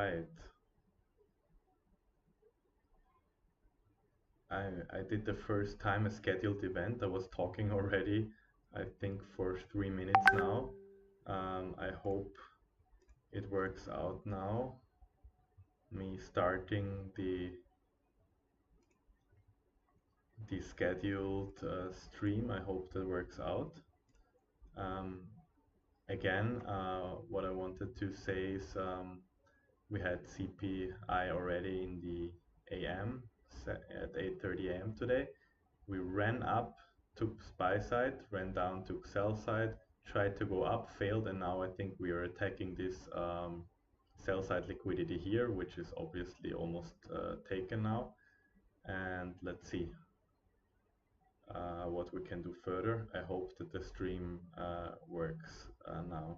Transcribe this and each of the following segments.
right. I did the first time a scheduled event. I was talking already, I think, for 3 minutes now. I hope it works out now. Me starting the scheduled stream. I hope that works out. Um, Again, what I wanted to say is we had CPI already in the AM at 8:30 AM today. We ran up, took buy side, ran down, took sell side, tried to go up, failed, and now I think we are attacking this sell side liquidity here, which is obviously almost taken now. And let's see what we can do further. I hope that the stream works now.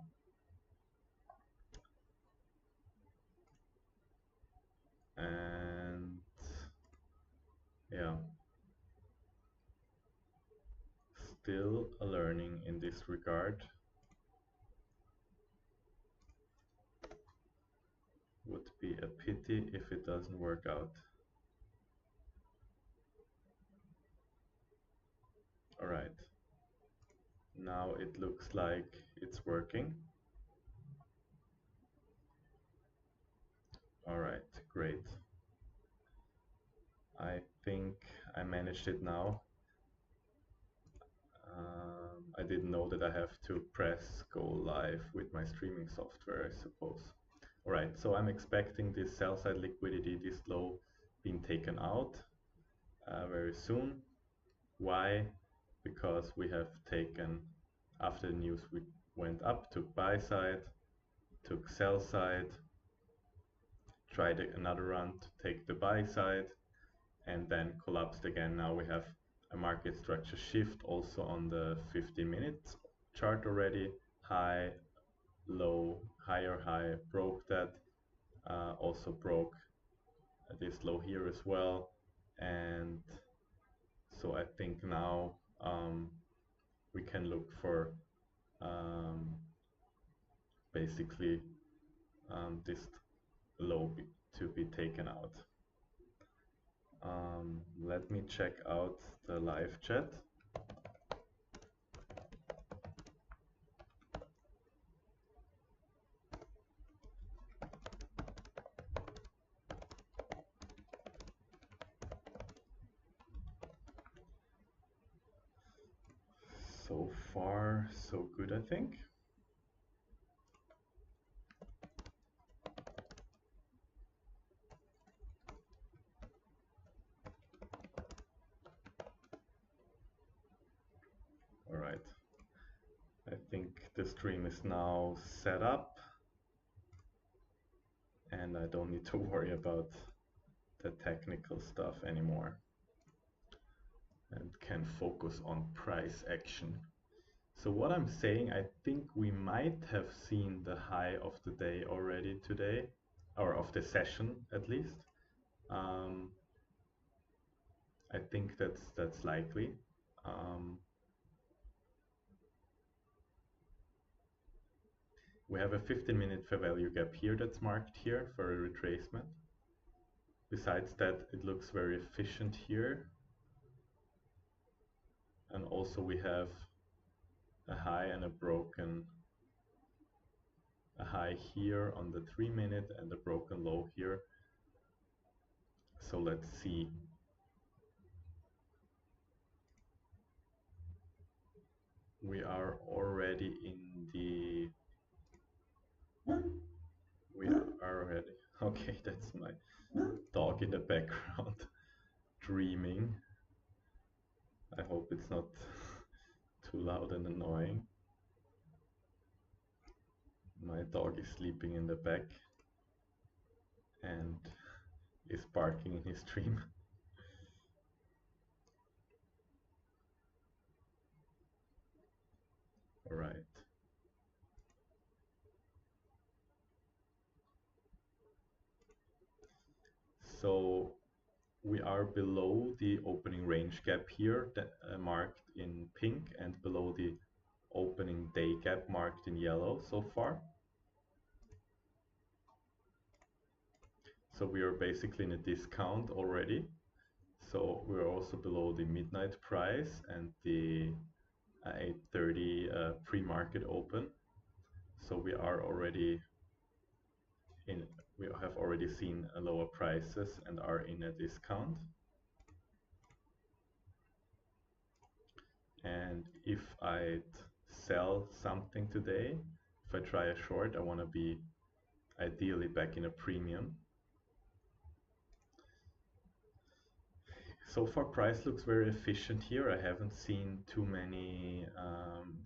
And yeah, still a learning in this regard. Would be a pity if it doesn't work out. All right, now it looks like it's working. All right, great. I think I managed it now. I didn't know that I have to press go live with my streaming software, I suppose. All right, so I'm expecting this sell side liquidity, this low, being taken out very soon. Why? Because we have taken, after the news we went up, took buy side, took sell side, tried another run to take the buy side, and then collapsed again. Now we have a market structure shift also on the 15-minute chart already. High, low, higher high, broke that, also broke this low here as well. And so I think now we can look for basically this low to be taken out. Let me check out the live chat. So far, so good, I think. All right. I think the stream is now set up and I don't need to worry about the technical stuff anymore and can focus on price action. So what I'm saying, I think we might have seen the high of the day already today, or of the session at least. I think that's likely. We have a 15-minute fair value gap here that's marked here for a retracement. Besides that, it looks very efficient here. And also we have a high and a high here on the 3-minute and a broken low here. So let's see. We are already in the okay, that's my dog in the background dreaming. I hope it's not too loud and annoying. My dog is sleeping in the back and is barking in his dream. All right. So we are below the opening range gap here, that, marked in pink, and below the opening day gap marked in yellow so far. So we are basically in a discount already. So we're also below the midnight price and the 8:30 pre-market open. So we are already in, we have already seen lower prices and are in a discount. And if I'd sell something today, if I try a short, I want to be ideally back in a premium. So far, price looks very efficient here. I haven't seen too many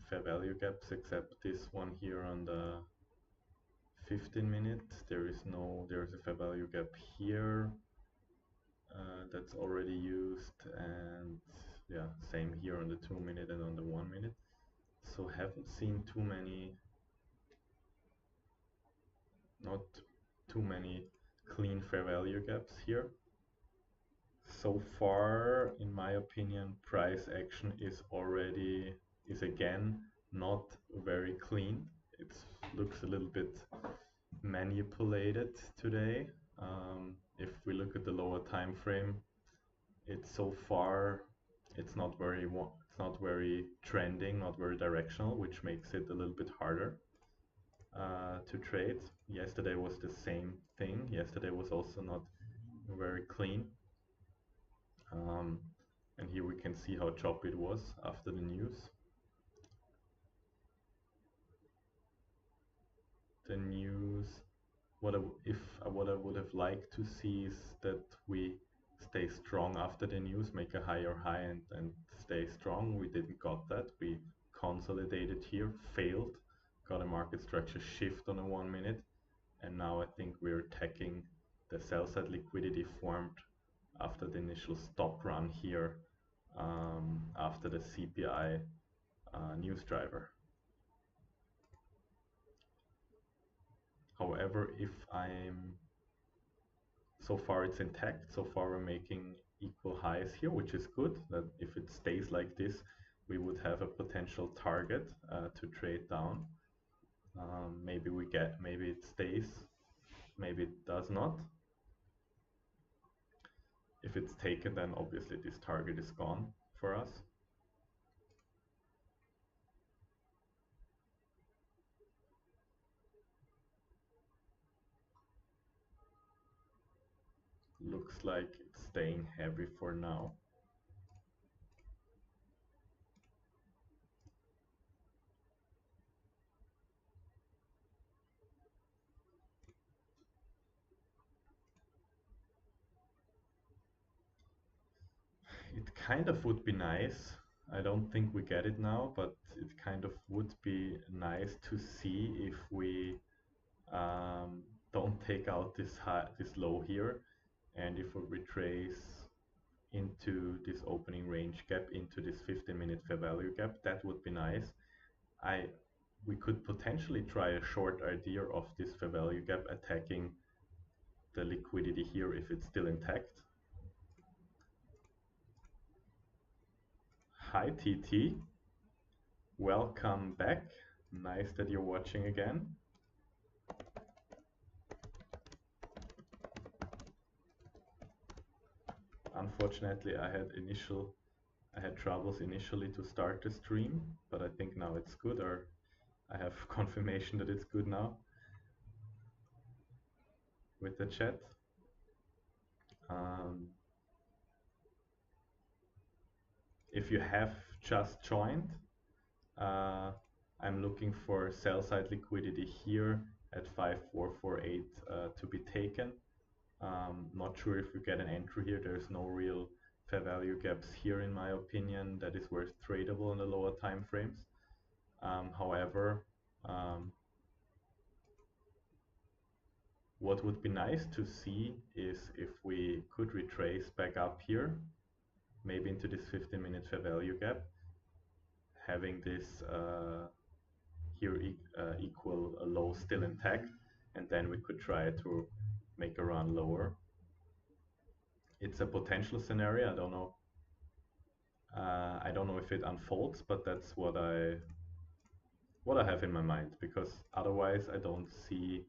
fair value gaps except this one here on the 15-minute. There is a fair value gap here that's already used, and yeah, same here on the 2-minute and on the 1-minute. So haven't seen not too many clean fair value gaps here. So far, in my opinion, price action is again not very clean. It looks a little bit manipulated today. If we look at the lower time frame, it's not very trending, not very directional, which makes it a little bit harder to trade. Yesterday was the same thing. Yesterday was also not very clean. And here we can see how choppy it was after the news. The news, what I would have liked to see is that we stay strong after the news, make a higher high and stay strong. We didn't got that. We consolidated here, failed, got a market structure shift on a 1-minute, and now I think we're attacking the sell side liquidity formed after the initial stop run here after the CPI news driver. However, so far it's intact. So far we're making equal highs here, which is good. That if it stays like this, we would have a potential target to trade down. Maybe it stays, maybe it does not. If it's taken, then obviously this target is gone for us. Looks like it's staying heavy for now. It kind of would be nice. I don't think we get it now, but it kind of would be nice to see if we um, don't take out this low here, and if we retrace into this opening range gap, into this 15-minute fair value gap, that would be nice. We could potentially try a short idea of this fair value gap attacking the liquidity here if it's still intact. Hi TT, welcome back. Nice that you're watching again. Unfortunately, I had troubles initially to start the stream, but I think now it's good, or I have confirmation that it's good now with the chat. If you have just joined, I'm looking for sell side liquidity here at 5448 to be taken. Not sure if we get an entry here. There's no real fair value gaps here in my opinion that is worth tradable in the lower time frames. However, what would be nice to see is if we could retrace back up here, maybe into this 15-minute fair value gap, having this here equal a low still intact, and then we could try to make a run lower. It's a potential scenario. I don't know. I don't know if it unfolds, but that's what I have in my mind, because otherwise I don't see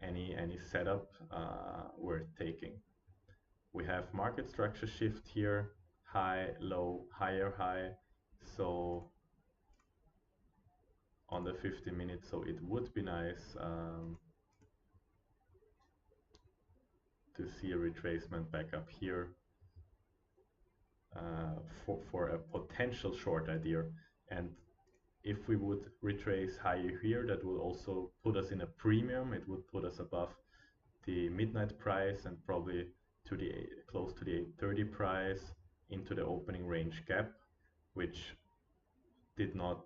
any setup worth taking. We have market structure shift here, high, low, higher, high. So on the 50 minutes, so it would be nice to see a retracement back up here for a potential short idea. And if we would retrace higher here, that would also put us in a premium. It would put us above the midnight price and probably to the close to the 830 price into the opening range gap, which did not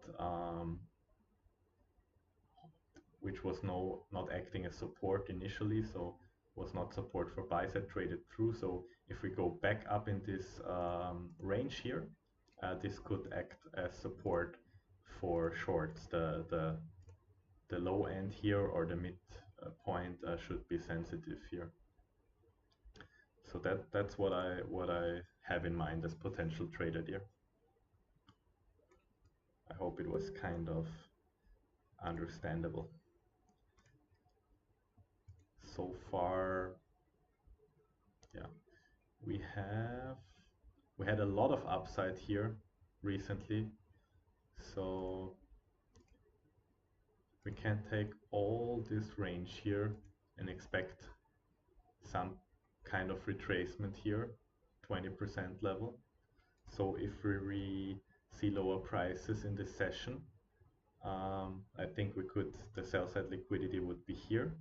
which was not acting as support initially, so was not support for buys that traded through. So if we go back up in this range here, this could act as support for shorts. The low end here or the mid point should be sensitive here. So that's what I have in mind as potential trade idea. I hope it was kind of understandable. So far, yeah, we had a lot of upside here recently, so we can take all this range here and expect some kind of retracement here, 20% level. So if we see lower prices in this session, I think the sell side liquidity would be here.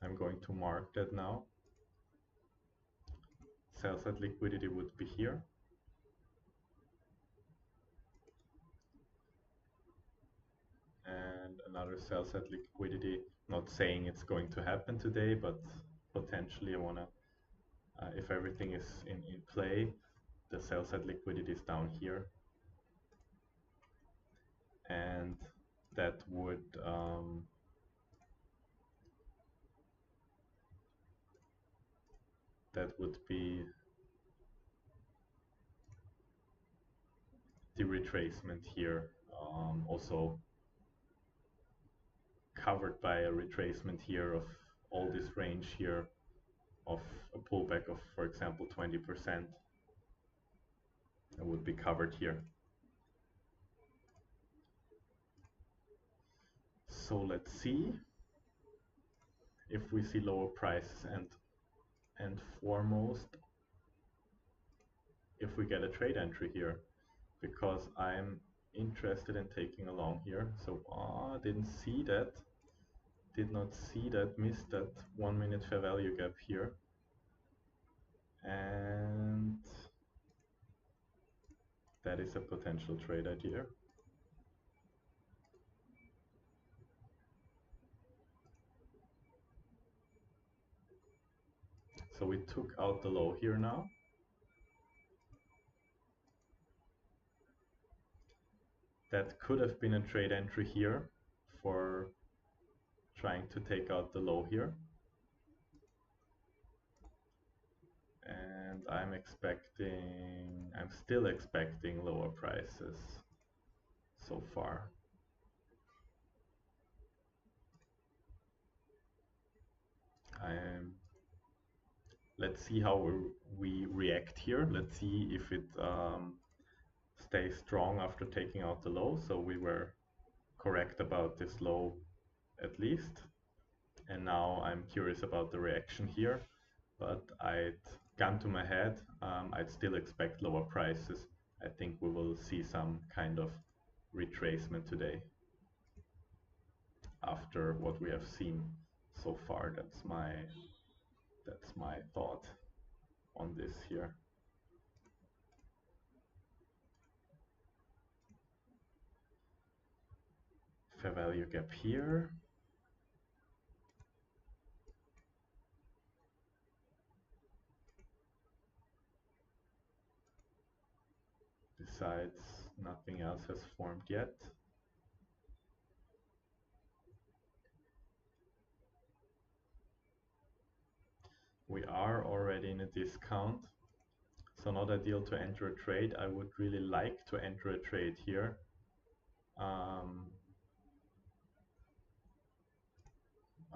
I'm going to mark that now. Sell side liquidity would be here. And another sell side liquidity, not saying it's going to happen today, but potentially I want to, if everything is in play, the sell side liquidity is down here. And that would be the retracement here, also covered by a retracement here of all this range here of a pullback of, for example, 20%. That would be covered here. So let's see if we see lower prices and foremost if we get a trade entry here, because I'm interested in taking a long here. So didn't see that, did not see that, missed that 1 minute fair value gap here. And that is a potential trade idea. So we took out the low here now. That could have been a trade entry here for trying to take out the low here. And I'm still expecting lower prices so far. Let's see how we react here. Let's see if it stays strong after taking out the low. So we were correct about this low at least. And now I'm curious about the reaction here. But gun to my head, I'd still expect lower prices. I think we will see some kind of retracement today after what we have seen so far. That's my thought on this here. Fair value gap here. Besides, nothing else has formed yet. We are already in a discount, so not ideal to enter a trade. I would really like to enter a trade here.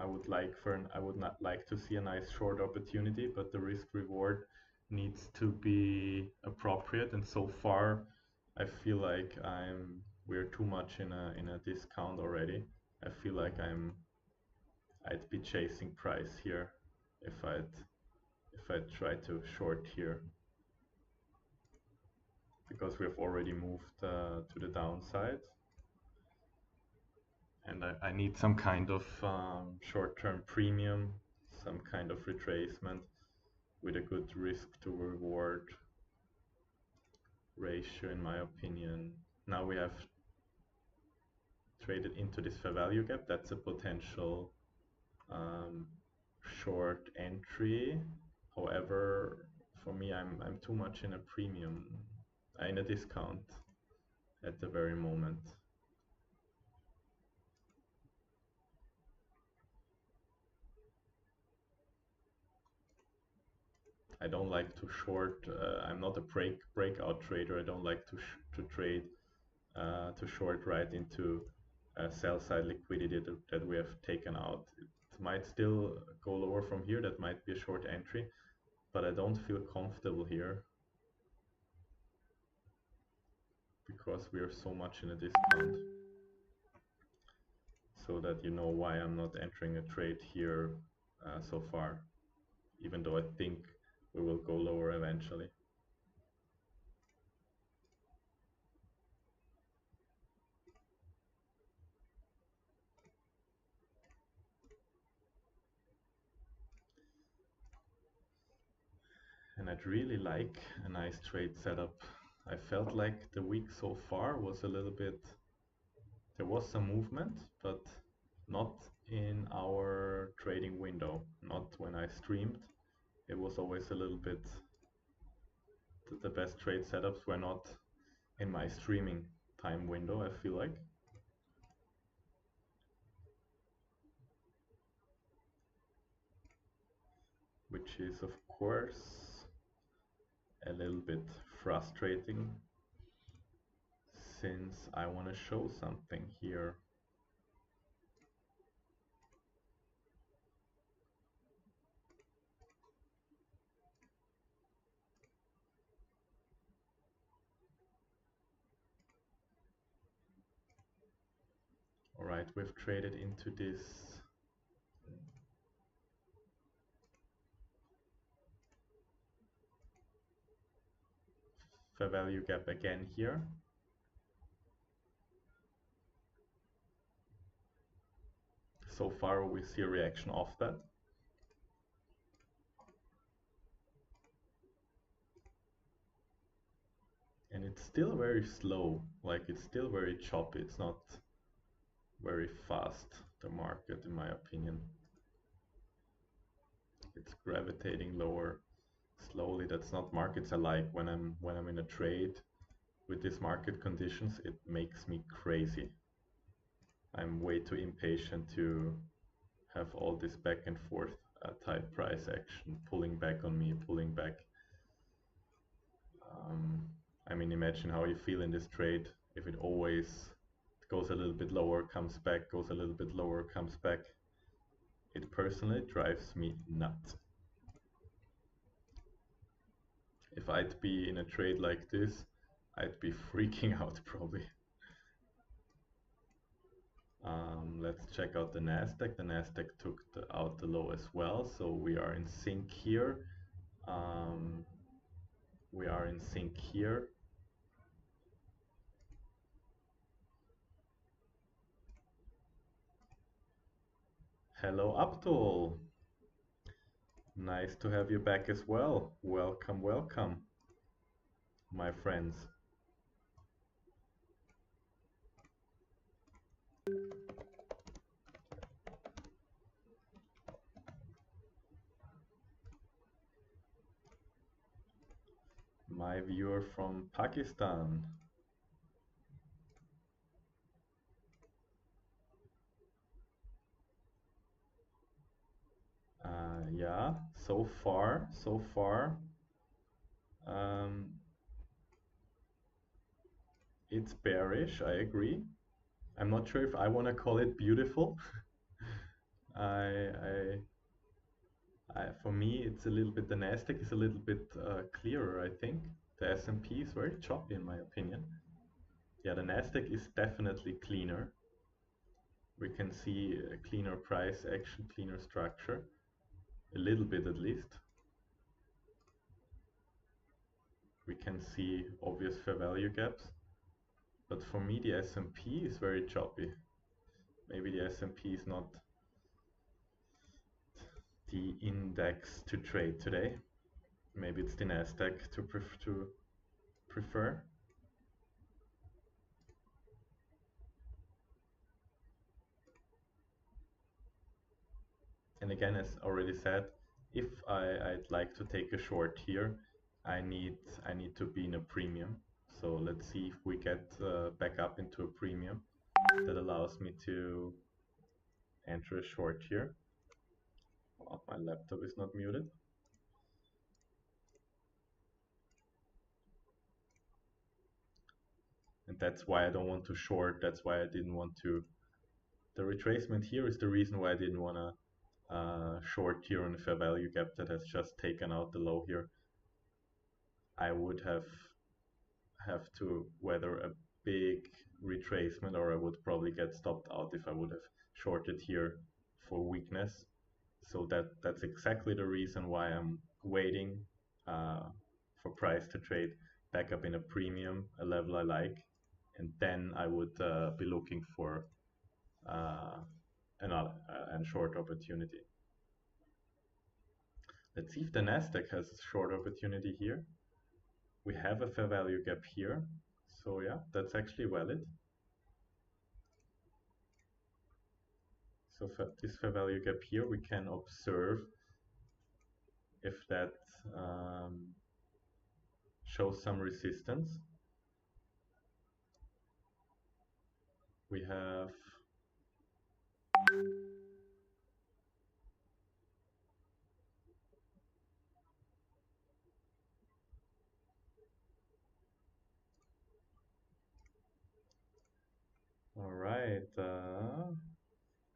I would not like to see a nice short opportunity, but the risk reward needs to be appropriate. And so far, I feel like we're too much in a discount already. I feel like I'd be chasing price here if I try to short here because we have already moved to the downside. And I need some kind of short-term premium, some kind of retracement with a good risk to reward ratio, in my opinion. Now we have traded into this fair value gap. That's a potential um, short entry. However, for me, I'm too much in a premium, in a discount at the very moment. I don't like to short. I'm not a breakout trader. I don't like to trade to short right into sell side liquidity that we have taken out. It might still go lower from here. That might be a short entry, but I don't feel comfortable here because we are so much in a discount. So that you know why I'm not entering a trade here so far, even though I think we will go lower eventually. And I'd really like a nice trade setup. I felt like the week so far was a little bit, there was some movement, but not in our trading window, not when I streamed. It was always a little bit, the best trade setups were not in my streaming time window, I feel like. Which is, of course, a little bit frustrating since I want to show something here. All right, we've traded into this fair value gap again here. So far we see a reaction of that. And it's still very slow, like it's still very choppy. It's not very fast, the market, in my opinion. It's gravitating lower slowly. That's not markets I like. When I'm in a trade with these market conditions, it makes me crazy. I'm way too impatient to have all this back and forth type price action, pulling back on me, pulling back. Um, I mean, imagine how you feel in this trade if it always goes a little bit lower, comes back, goes a little bit lower, comes back. It personally drives me nuts. If I'd be in a trade like this, I'd be freaking out probably. Let's check out the Nasdaq. The Nasdaq took out the low as well, so we are in sync here. We are in sync here. Hello, Abdul. Nice to have you back as well. Welcome, welcome, my friends. My viewer from Pakistan. Yeah, so far, um, it's bearish, I agree. I'm not sure if I want to call it beautiful. I, for me, it's a little bit, the Nasdaq is a little bit clearer, I think. The S&P is very choppy in my opinion. Yeah, the Nasdaq is definitely cleaner. We can see a cleaner price action, cleaner structure, a little bit at least. We can see obvious fair value gaps, but for me the S&P is very choppy. Maybe the S&P is not the index to trade today. Maybe it's the Nasdaq to prefer. And again, as already said, if I'd like to take a short here, I need to be in a premium. So let's see if we get back up into a premium that allows me to enter a short here. Oh, my laptop is not muted. And that's why I don't want to short. That's why I didn't want to. The retracement here is the reason why I didn't want to short here on the fair value gap that has just taken out the low here. I would have to weather a big retracement, or I would probably get stopped out if I would have shorted here for weakness. So that's exactly the reason why I'm waiting for price to trade back up in a premium, a level I like, and then I would be looking for another short opportunity. Let's see if the Nasdaq has a short opportunity here. We have a fair value gap here, so yeah, that's actually valid. So for this fair value gap here, we can observe if that shows some resistance. We have all right.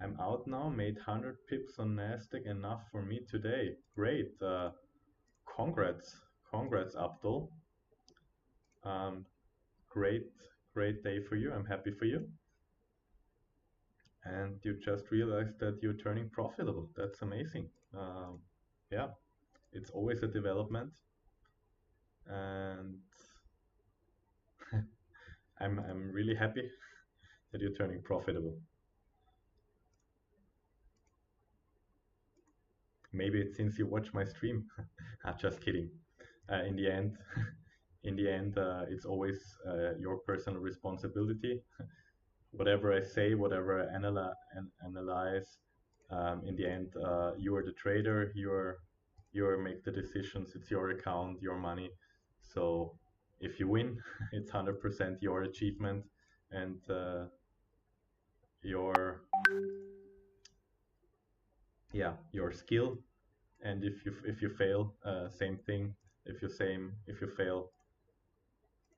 I'm out now. Made 100 pips on Nasdaq. Enough for me today. Great. Congrats, congrats, Abdul. Um, great, great day for you. I'm happy for you. And you just realized that you're turning profitable. That's amazing. Yeah, it's always a development, and I'm really happy that you're turning profitable. Maybe it's since you watch my stream. Just kidding. In the end, it's always your personal responsibility. Whatever I say, whatever I analyze, in the end, you are the trader. You make the decisions. It's your account, your money. So if you win, it's 100% your achievement and your your skill. And if you fail, same thing. If you fail,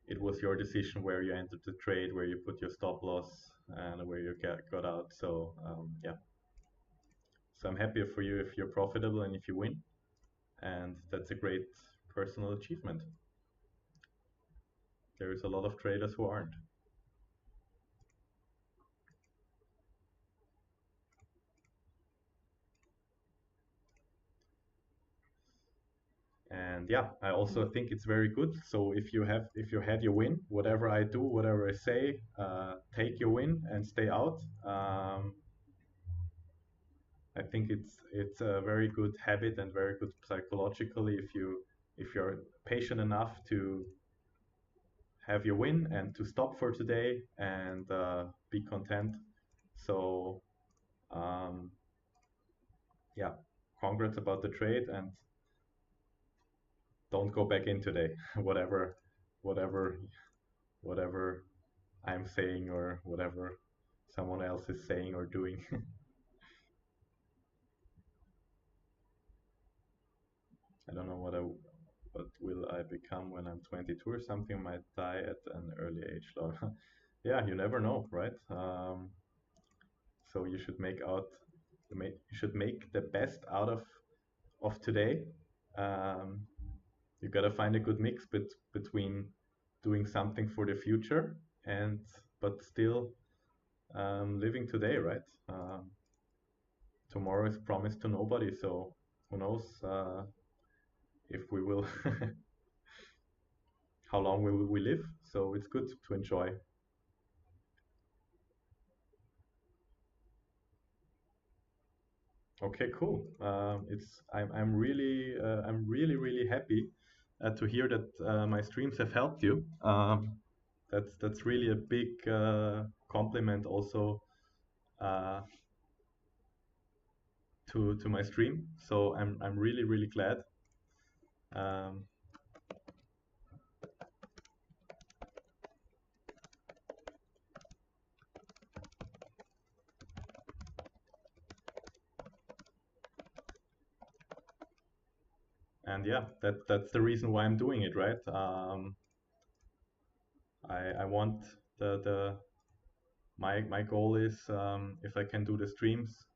it was your decision where you entered the trade, where you put your stop loss, and where you got out. So yeah. So I'm happier for you if you're profitable and if you win, and that's a great personal achievement. There's a lot of traders who aren't. And yeah, I also think it's very good. So if you had your win, whatever I do, whatever I say, take your win and stay out. I think it's a very good habit and very good psychologically if you're patient enough to have your win and to stop for today and be content. So um, yeah, congrats about the trade and don't go back in today. whatever, whatever, whatever I'm saying or whatever someone else is saying or doing. I don't know what will I become when I'm 22 or something. Might die at an early age. Yeah, you never know, right? So you should make out You should make the best out of today. Um, you gotta find a good mix between doing something for the future and but still living today, right? Tomorrow is promised to nobody, so who knows if we will, how long will we live? So it's good to enjoy. Okay, cool. I'm really happy to hear that my streams have helped you. That's really a big compliment also uh, to my stream. So I'm really glad. Um, and yeah, that's the reason why I'm doing it, right? I want the my goal is if I can do the streams,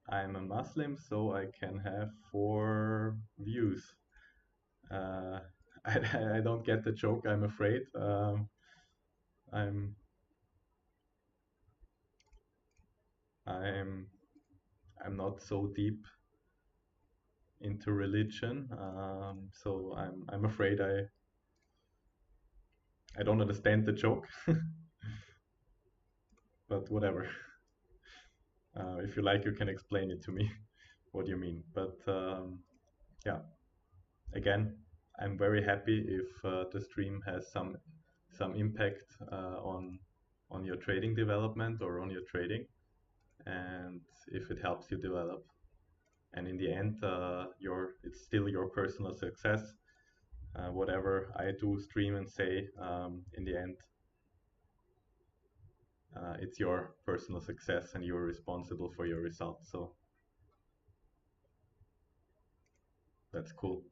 I'm a Muslim, so I can have 4 views. Uh, I don't get the joke, I'm afraid. I'm I'm I'm not so deep into religion, so I'm afraid I don't understand the joke, but whatever. If you like, you can explain it to me what you mean. But yeah, again, I'm very happy if the stream has some impact on your trading development or on your trading, and if it helps you develop. And in the end, it's still your personal success. Whatever I do, stream and say, in the end, it's your personal success, and you're responsible for your results. So that's cool.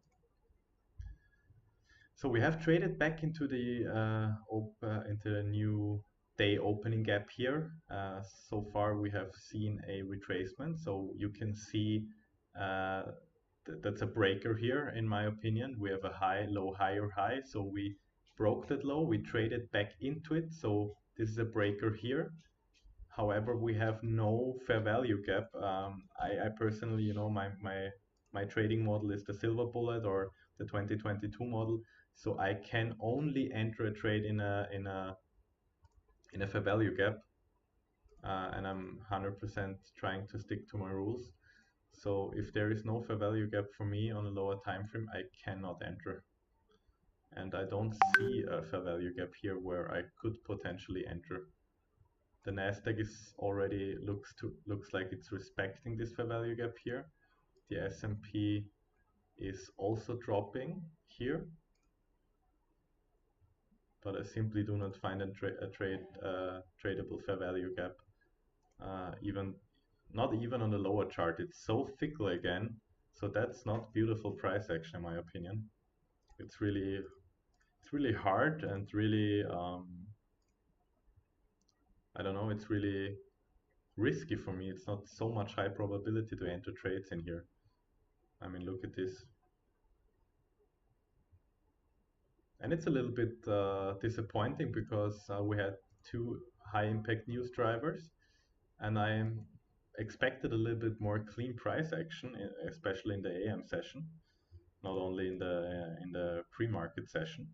So we have traded back into into the new day opening gap here. So far we have seen a retracement. So you can see uh, that's a breaker here, in my opinion. We have a high, low, higher high. So we broke that low. We traded back into it. So this is a breaker here. However, we have no fair value gap. I personally, my trading model is the Silver Bullet or the 2022 model, so I can only enter a trade in a fair value gap, and I'm 100% trying to stick to my rules. So if there is no fair value gap for me on a lower time frame, I cannot enter. And I don't see a fair value gap here where I could potentially enter. The Nasdaq is already looks like it's respecting this fair value gap here. The S&P is also dropping here, but I simply do not find a tradable fair value gap. Even not even on the lower chart. It's so fickle again. So that's not beautiful price action, in my opinion. It's really hard and really I don't know. It's really risky for me. It's not so much high probability to enter trades in here. I mean, look at this. And it's a little bit disappointing because we had 2 high impact news drivers, and I expected a little bit more clean price action, especially in the AM session, not only in the pre-market session.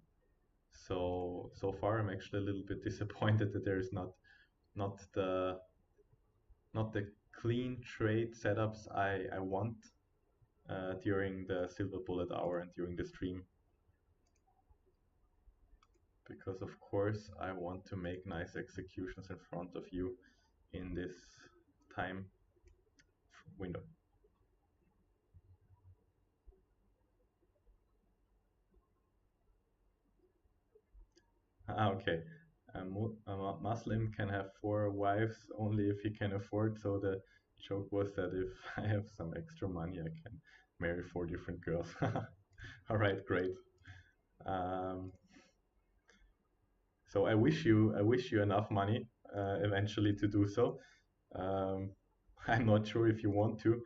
So far, I'm actually a little bit disappointed that there is not the not the clean trade setups I want during the Silver Bullet hour and during the stream. Because of course I want to make nice executions in front of you in this time window. Okay. A Muslim can have 4 wives only if he can afford. So the joke was that if I have some extra money, I can marry 4 different girls. All right, great. Um, So I wish you enough money eventually to do so. Um, I'm not sure if you want to,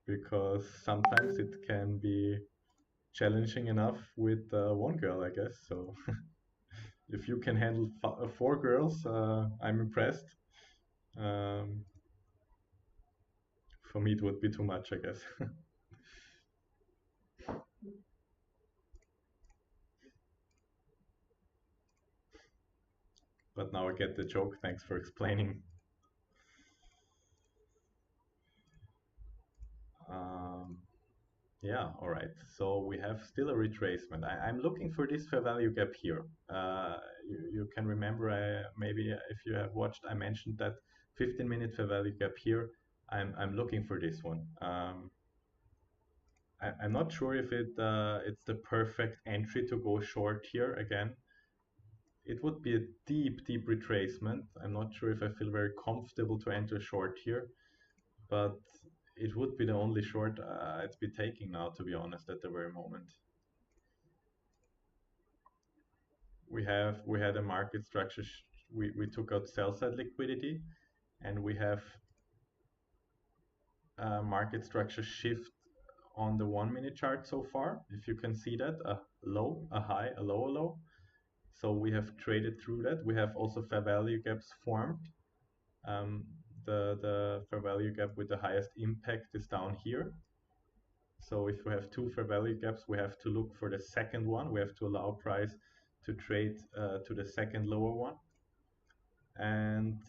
because sometimes it can be challenging enough with one girl, I guess. So if you can handle four girls, I'm impressed. Um, for me, it would be too much, I guess. But now I get the joke. Thanks for explaining. Um, yeah, all right. So we have still a retracement. I'm looking for this fair value gap here. You can remember, maybe if you have watched, I mentioned that 15-minute fair value gap here. I'm looking for this one. I'm not sure if it's the perfect entry to go short here again. It would be a deep retracement. I'm not sure if I feel very comfortable to enter short here, but it would be the only short I'd be taking now, to be honest, at the very moment. We had a market structure. We took out sell side liquidity, and we have a market structure shift on the 1 minute chart so far. If you can see that, a low, a high, a low, a low. So we have traded through that. We have also fair value gaps formed. Um, the fair value gap with the highest impact is down here. So if we have two fair value gaps, we have to look for the second one. We have to allow price to trade to the second lower one. And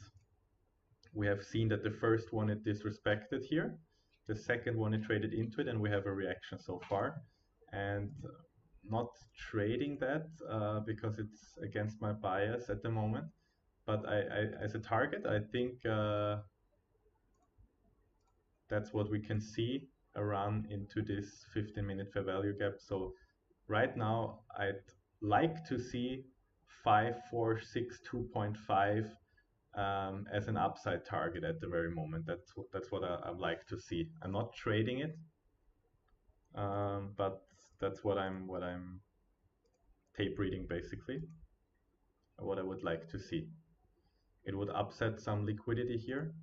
we have seen that the first one it disrespected here. The second one it traded into it, and we have a reaction so far. And not trading that because it's against my bias at the moment. But as a target, I think that's what we can see a run into this 15-minute fair value gap. So right now, I'd like to see 5462.5 as an upside target at the very moment. That's what I'd like to see. I'm not trading it, but that's what I'm tape reading basically. What I would like to see. It would upset some liquidity here.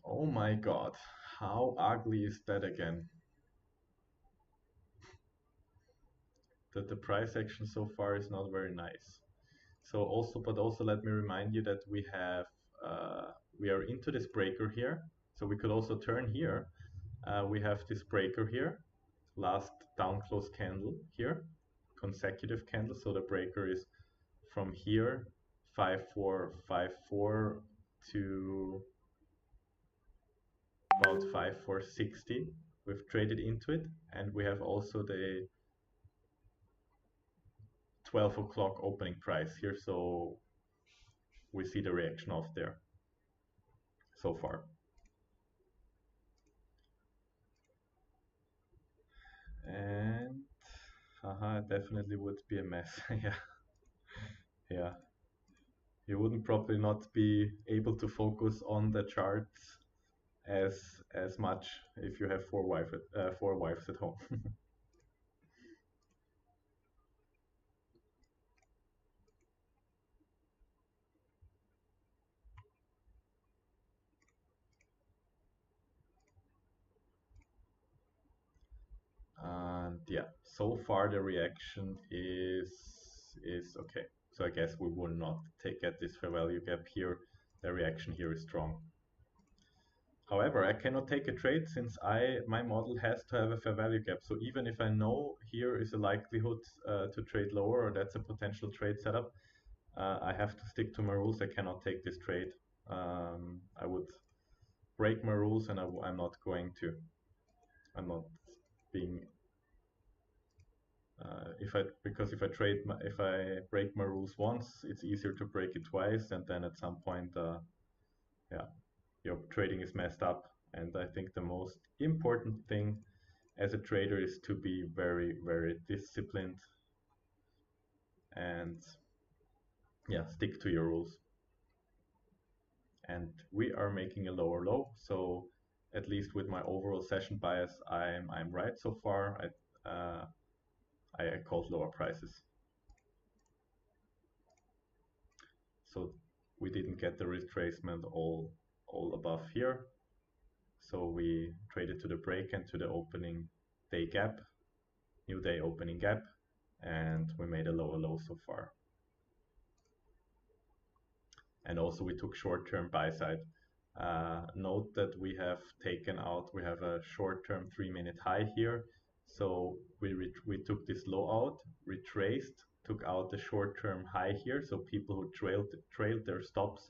Oh my God, how ugly is that again? That the price action so far is not very nice. So also, but also let me remind you that we are into this breaker here. So we could also turn here. We have this breaker here, last down close candle here, consecutive candle. So the breaker is from here, 5454 to about 5460. We've traded into it, and we have also the 12 o'clock opening price here. So we see the reaction off there so far. And it definitely would be a mess. Yeah, yeah. You wouldn't probably not be able to focus on the charts as much if you have four wives at home. And yeah, so far the reaction is okay. So I guess we will not get this fair value gap here. The reaction here is strong. However, I cannot take a trade since my model has to have a fair value gap. So even if I know here is a likelihood to trade lower, or that's a potential trade setup, I have to stick to my rules. I cannot take this trade. I would break my rules, and I'm not going to. I'm not being because if I break my rules once, it's easier to break it twice, and then at some point, yeah, your trading is messed up. And I think the most important thing as a trader is to be very disciplined and yeah, stick to your rules. and we are making a lower low. So at least with my overall session bias, I'm right so far. I called lower prices. So we didn't get the retracement all above here. So we traded to the break and to the opening day gap, new day opening gap, and we made a lower low so far. And also we took short-term buy side. Note that we have taken out, we have a short-term 3-minute high here. So we took this low out, retraced, took out the short-term high here. So people who trailed their stops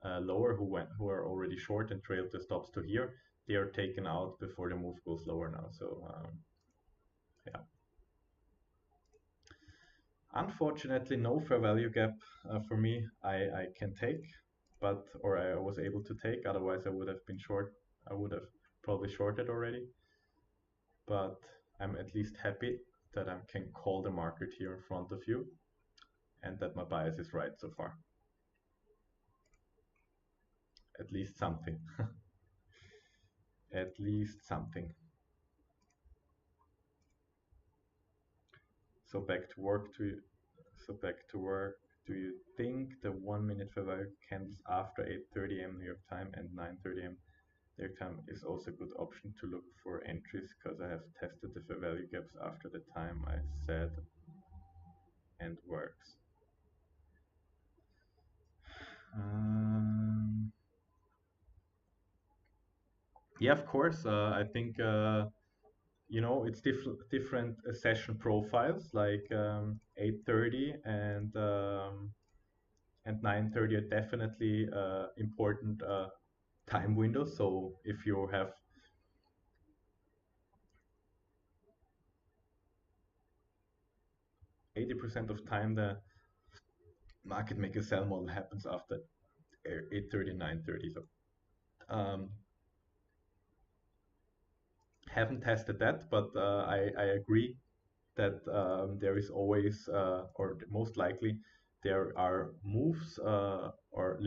lower, who are already short and trailed the stops to here, they are taken out before the move goes lower now. So yeah. Unfortunately, no fair value gap for me. I can take, or I was able to take. Otherwise, I would have been short. I would have probably shorted already. But I'm at least happy that I can call the market here in front of you, and that my bias is right so far. At least something. At least something. So back to work. Back to work. Do you think the 1-minute fair value candles after 8:30 a.m. New York time and 9:30 a.m. New York time is also a good option to look for entries because I have tested the fair value gaps after the time I said and works. Um, yeah, of course. I think it's different session profiles like 8:30 and 9:30 are definitely important time windows. So if you have 80% of time, the market maker sell model happens after 8:30, 9:30. So um, haven't tested that, but I agree that there is always, or most likely, there are moves or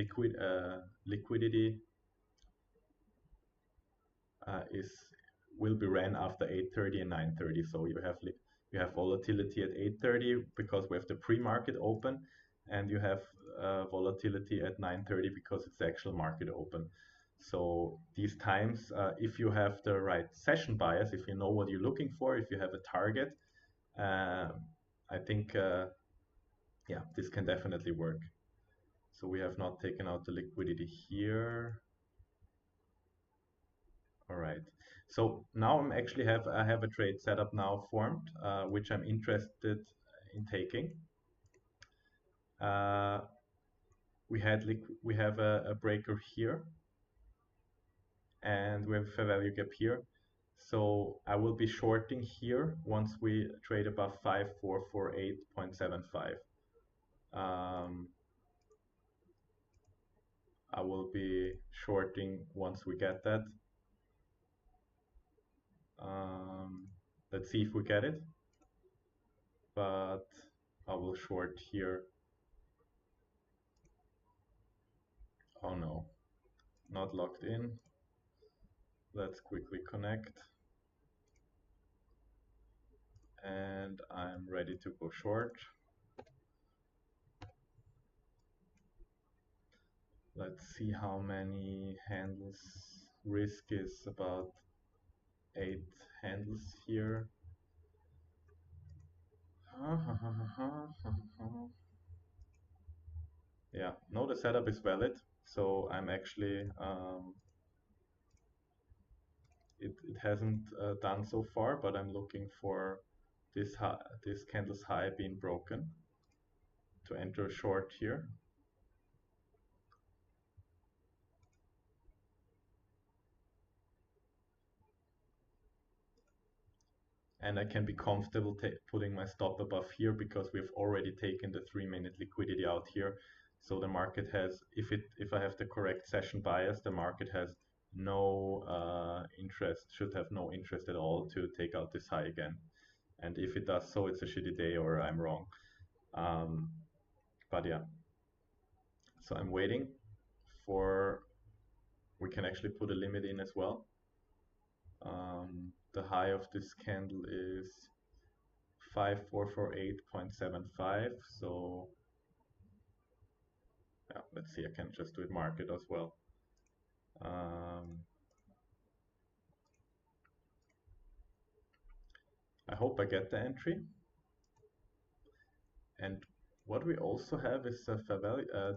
liquidity is will be ran after 8:30 and 9:30. So you have volatility at 8:30 because we have the pre-market open, and you have volatility at 9:30 because it's the actual market open. So these times, if you have the right session bias, if you know what you're looking for, if you have a target, I think yeah, this can definitely work. So we have not taken out the liquidity here. All right. So now I have a trade setup now formed, which I'm interested in taking. Uh, we have a breaker here, and we have a fair value gap here. So I will be shorting here once we trade above 5448.75. I will be shorting once we get that. Um, let's see if we get it. But I will short here. Oh no, not locked in. Let's quickly connect. And I'm ready to go short. Let's see how many handles. Risk is about 8 handles here. Yeah, no, the setup is valid. So I'm actually, it hasn't done so far, but I'm looking for this candle's high being broken to enter short here. And I can be comfortable putting my stop above here because we've already taken the 3-minute liquidity out here. So the market has, if I have the correct session bias, the market has no interest, should have no interest at all to take out this high again. And if it does so, it's a shitty day or I'm wrong. But yeah, so I'm waiting for, we can actually put a limit in as well. The high of this candle is 5448.75. So yeah, let's see, I can just do it market as well. I hope I get the entry. And what we also have is a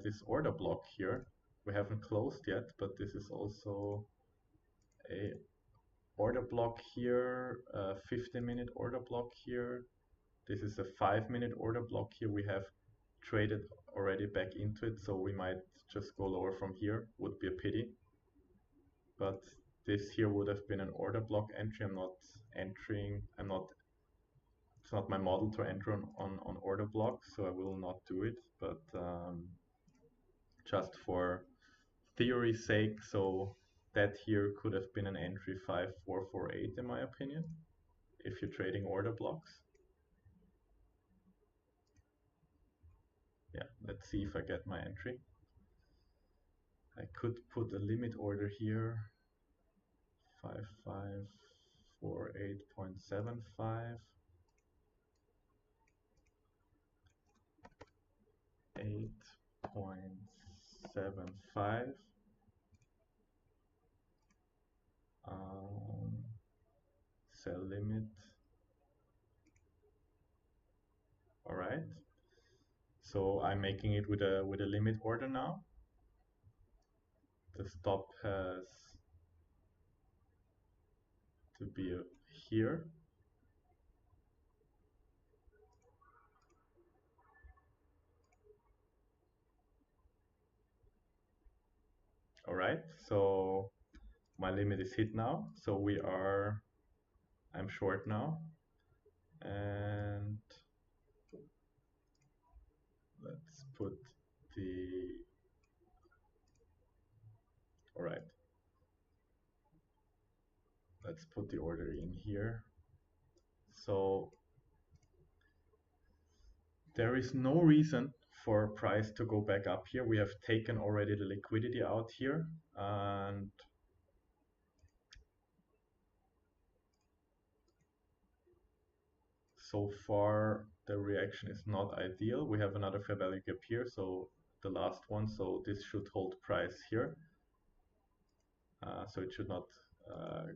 this order block here. We haven't closed yet, but this is also a order block here, a 15-minute order block here. This is a 5-minute order block here. We have traded already back into it, so we might just go lower from here. Would be a pity. But this here would have been an order block entry. I'm not entering, it's not my model to enter on order blocks, so I will not do it. But just for theory's sake, so that here could have been an entry 5448 in my opinion, if you're trading order blocks. Yeah, let's see if I get my entry. I could put a limit order here, 5548.75. 8.75. Sell limit. All right. So I'm making it with a limit order now. The stop has to be here. All right. So my limit is hit now. So I'm short now. And let's put all right. Let's put the order in here. So there is no reason for price to go back up here. We have taken already the liquidity out here, and so far the reaction is not ideal. We have another fair value gap here, so the last one, so this should hold price here. So it should not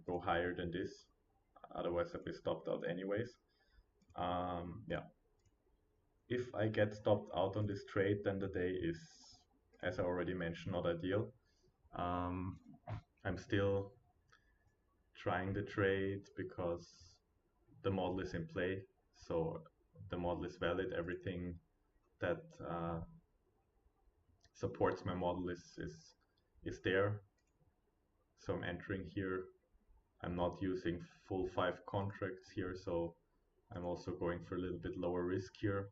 go higher than this, otherwise I'll be stopped out anyways. Yeah, if I get stopped out on this trade, then the day is, as I already mentioned, not ideal. I'm still trying the trade because the model is in play, so the model is valid. Everything that supports my model is there. So I'm entering here. I'm not using full 5 contracts here, so I'm also going for a little bit lower risk here.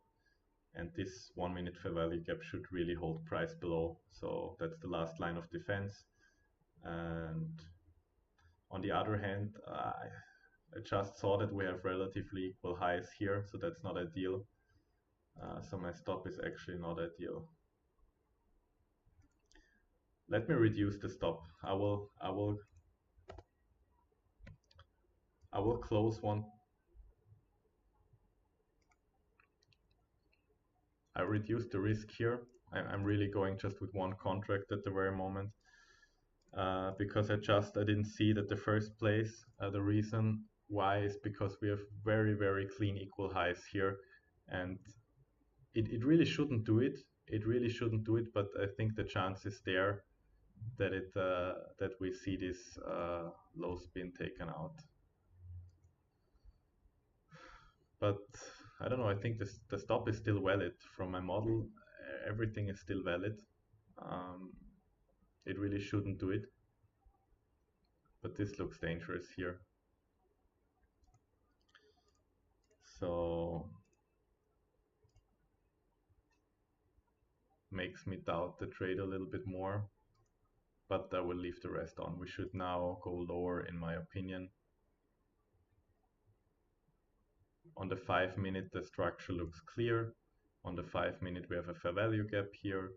And this 1 minute fair value gap should really hold price below. So that's the last line of defense. And on the other hand, I just saw that we have relatively equal highs here, so that's not ideal. So my stop is actually not ideal. Let me reduce the stop. I will close one. I reduced the risk here. I'm really going just with one contract at the very moment, because I didn't see that the first place. The reason why is because we have very clean equal highs here, and it really shouldn't do it. It really shouldn't do it, but I think the chance is there that that we see this lows being taken out. But I don't know. I think the stop is still valid from my model. Everything is still valid. It really shouldn't do it, but this looks dangerous here. So makes me doubt the trade a little bit more, but I will leave the rest on. We should now go lower, in my opinion. On the 5 minute, the structure looks clear. On the 5 minute, we have a fair value gap here.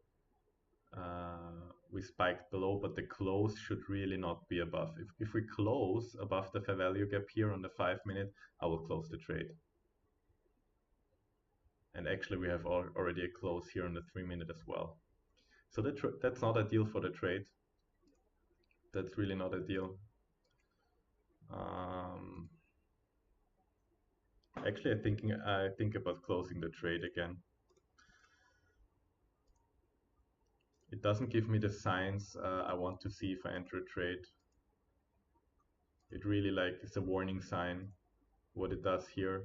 We spiked below, but the close should really not be above. If we close above the fair value gap here on the 5-minute, I will close the trade. And actually we have already a close here on the 3-minute as well. So that's not a deal for the trade. That's really not a deal. Actually, I think about closing the trade again. It doesn't give me the signs I want to see if I enter a trade. It really it's a warning sign. What it does here,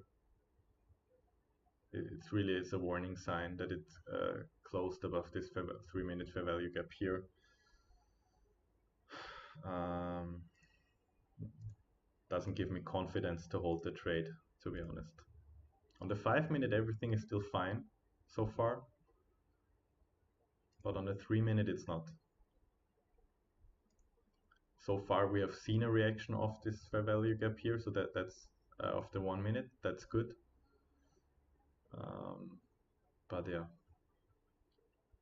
it's really a warning sign that it closed above this 3-minute fair value gap here. Doesn't give me confidence to hold the trade, to be honest. On the 5-minute, everything is still fine so far, but on the 3-minute, it's not. So far, we have seen a reaction of this fair value gap here, so that's of the 1-minute. That's good. But yeah,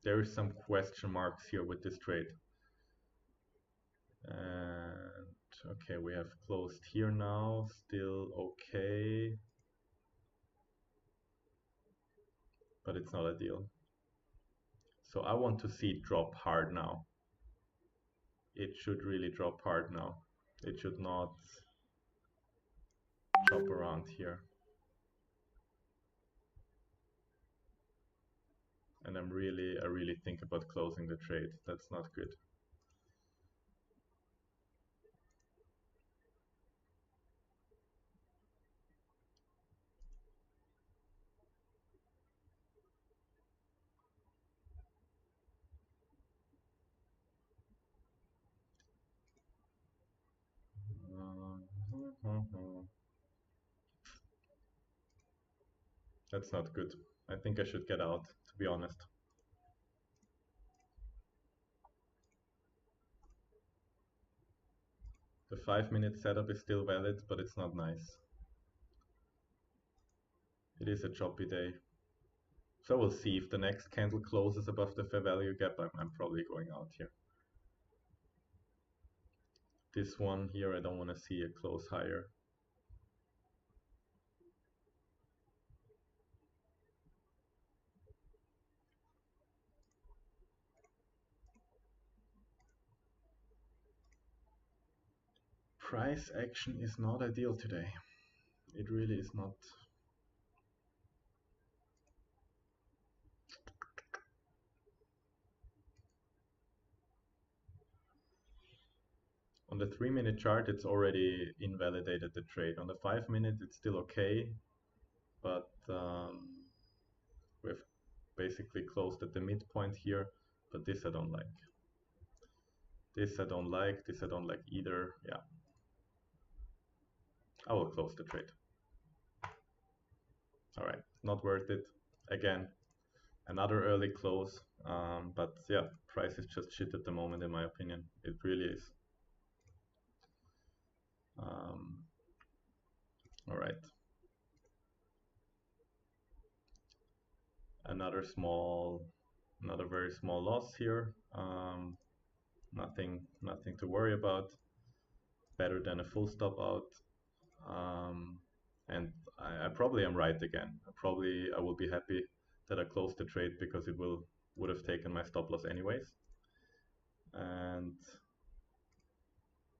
there is some question marks here with this trade. And okay, we have closed here now, still okay, but it's not a deal. So I want to see it drop hard now. It should really drop hard now. It should not chop around here. And I really think about closing the trade. That's not good. That's not good. I think I should get out, to be honest. The 5-minute setup is still valid, but it's not nice. It is a choppy day. So we'll see if the next candle closes above the fair value gap. I'm probably going out here. This one here, I don't want to see a close higher. Price action is not ideal today. It really is not. On the 3-minute chart, it's already invalidated the trade. On the 5-minute, it's still okay, but we've basically closed at the midpoint here, but this I don't like. This I don't like, this I don't like either. Yeah, I will close the trade. All right, not worth it. Again, another early close, but yeah, price is just shit at the moment in my opinion. It really is. All right. Another very small loss here. Nothing to worry about. Better than a full stop out. And I probably am right again. I will be happy that I closed the trade because it would have taken my stop loss anyways. And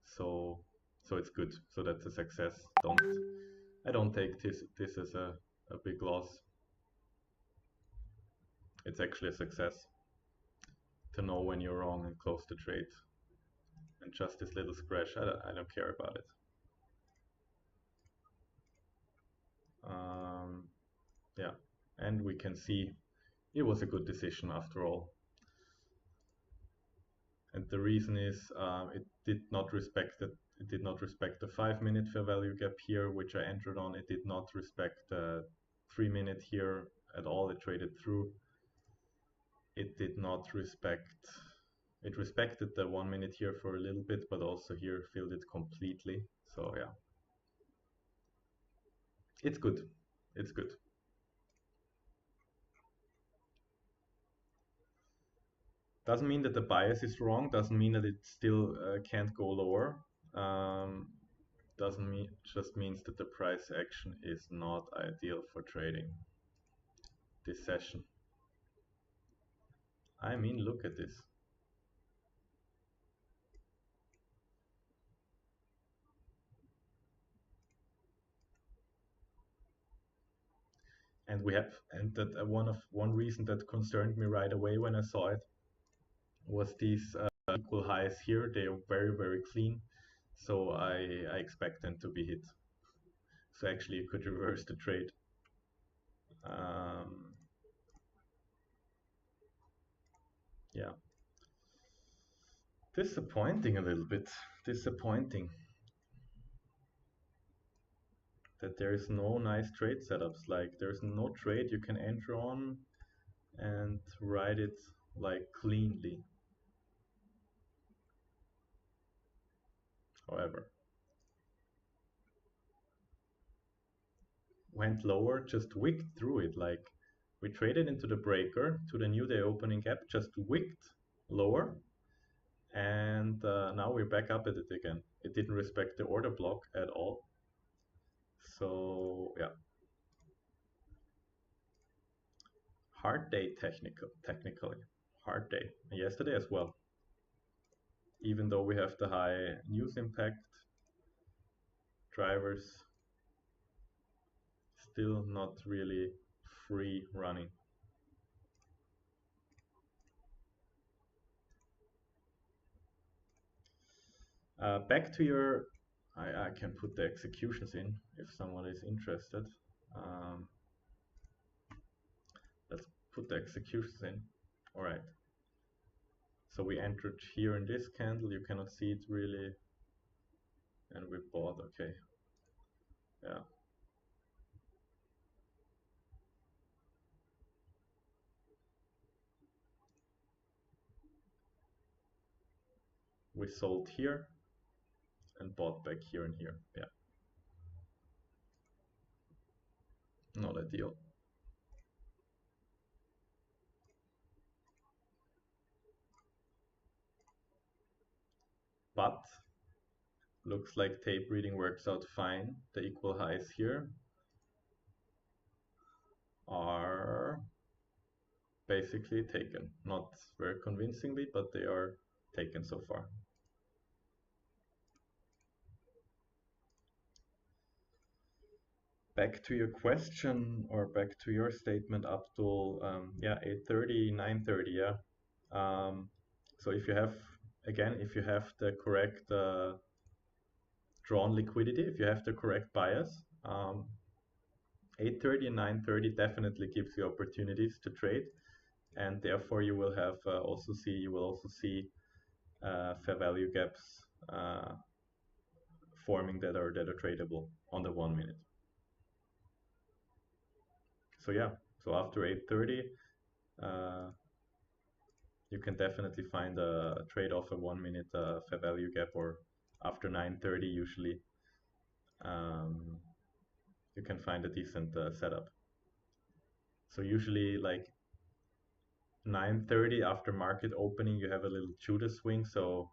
so it's good. So that's a success. I don't take this as a big loss. It's actually a success to know when you're wrong and close the trade. And just this little scratch, I don't care about it. Yeah, and we can see it was a good decision after all. And the reason is it did not respect the 5-minute fair value gap here, which I entered on. It did not respect the 3-minute here at all. It traded through. It did not respect. It respected the 1-minute here for a little bit, but also here filled it completely. So yeah, it's good. It's good. Doesn't mean that the bias is wrong, doesn't mean that it still can't go lower. Um, doesn't mean just means that the price action is not ideal for trading this session. I mean, look at this. And we have, and that one reason that concerned me right away when I saw it was these equal highs here. They are very, very clean. So I expect them to be hit. So actually you could reverse the trade. Um, yeah. Disappointing a little bit. Disappointing that there is no nice trade setups. Like there's no trade you can enter on and write it like cleanly. However, went lower, just wicked through it. Like we traded into the breaker to the new day opening gap, just wicked lower, and now we're back up at it again. It didn't respect the order block at all. So yeah, hard day technically, hard day. And yesterday as well. Even though we have the high news impact, drivers still not really free running. Back to your, I can put the executions in if someone is interested. Um, let's put the executions in. All right. So we entered here in this candle. You cannot see it really. And we bought, okay. Yeah. We sold here and bought back here and here. Yeah. Not ideal. But looks like tape reading works out fine. The equal highs here are basically taken. Not very convincingly, but they are taken so far. Back to your question, or back to your statement, Abdul. Yeah, 8:30, 9:30. Yeah. So if you have, again, if you have the correct drawn liquidity, if you have the correct bias, 8:30 and 9:30 definitely gives you opportunities to trade, and therefore you will have you will also see fair value gaps forming that are tradable on the 1 minute. So yeah, so after 8:30, uh, you can definitely find a trade off a 1 minute fair value gap, or after 9:30 usually um, you can find a decent setup. So usually like 9:30 after market opening, you have a little Judas swing. So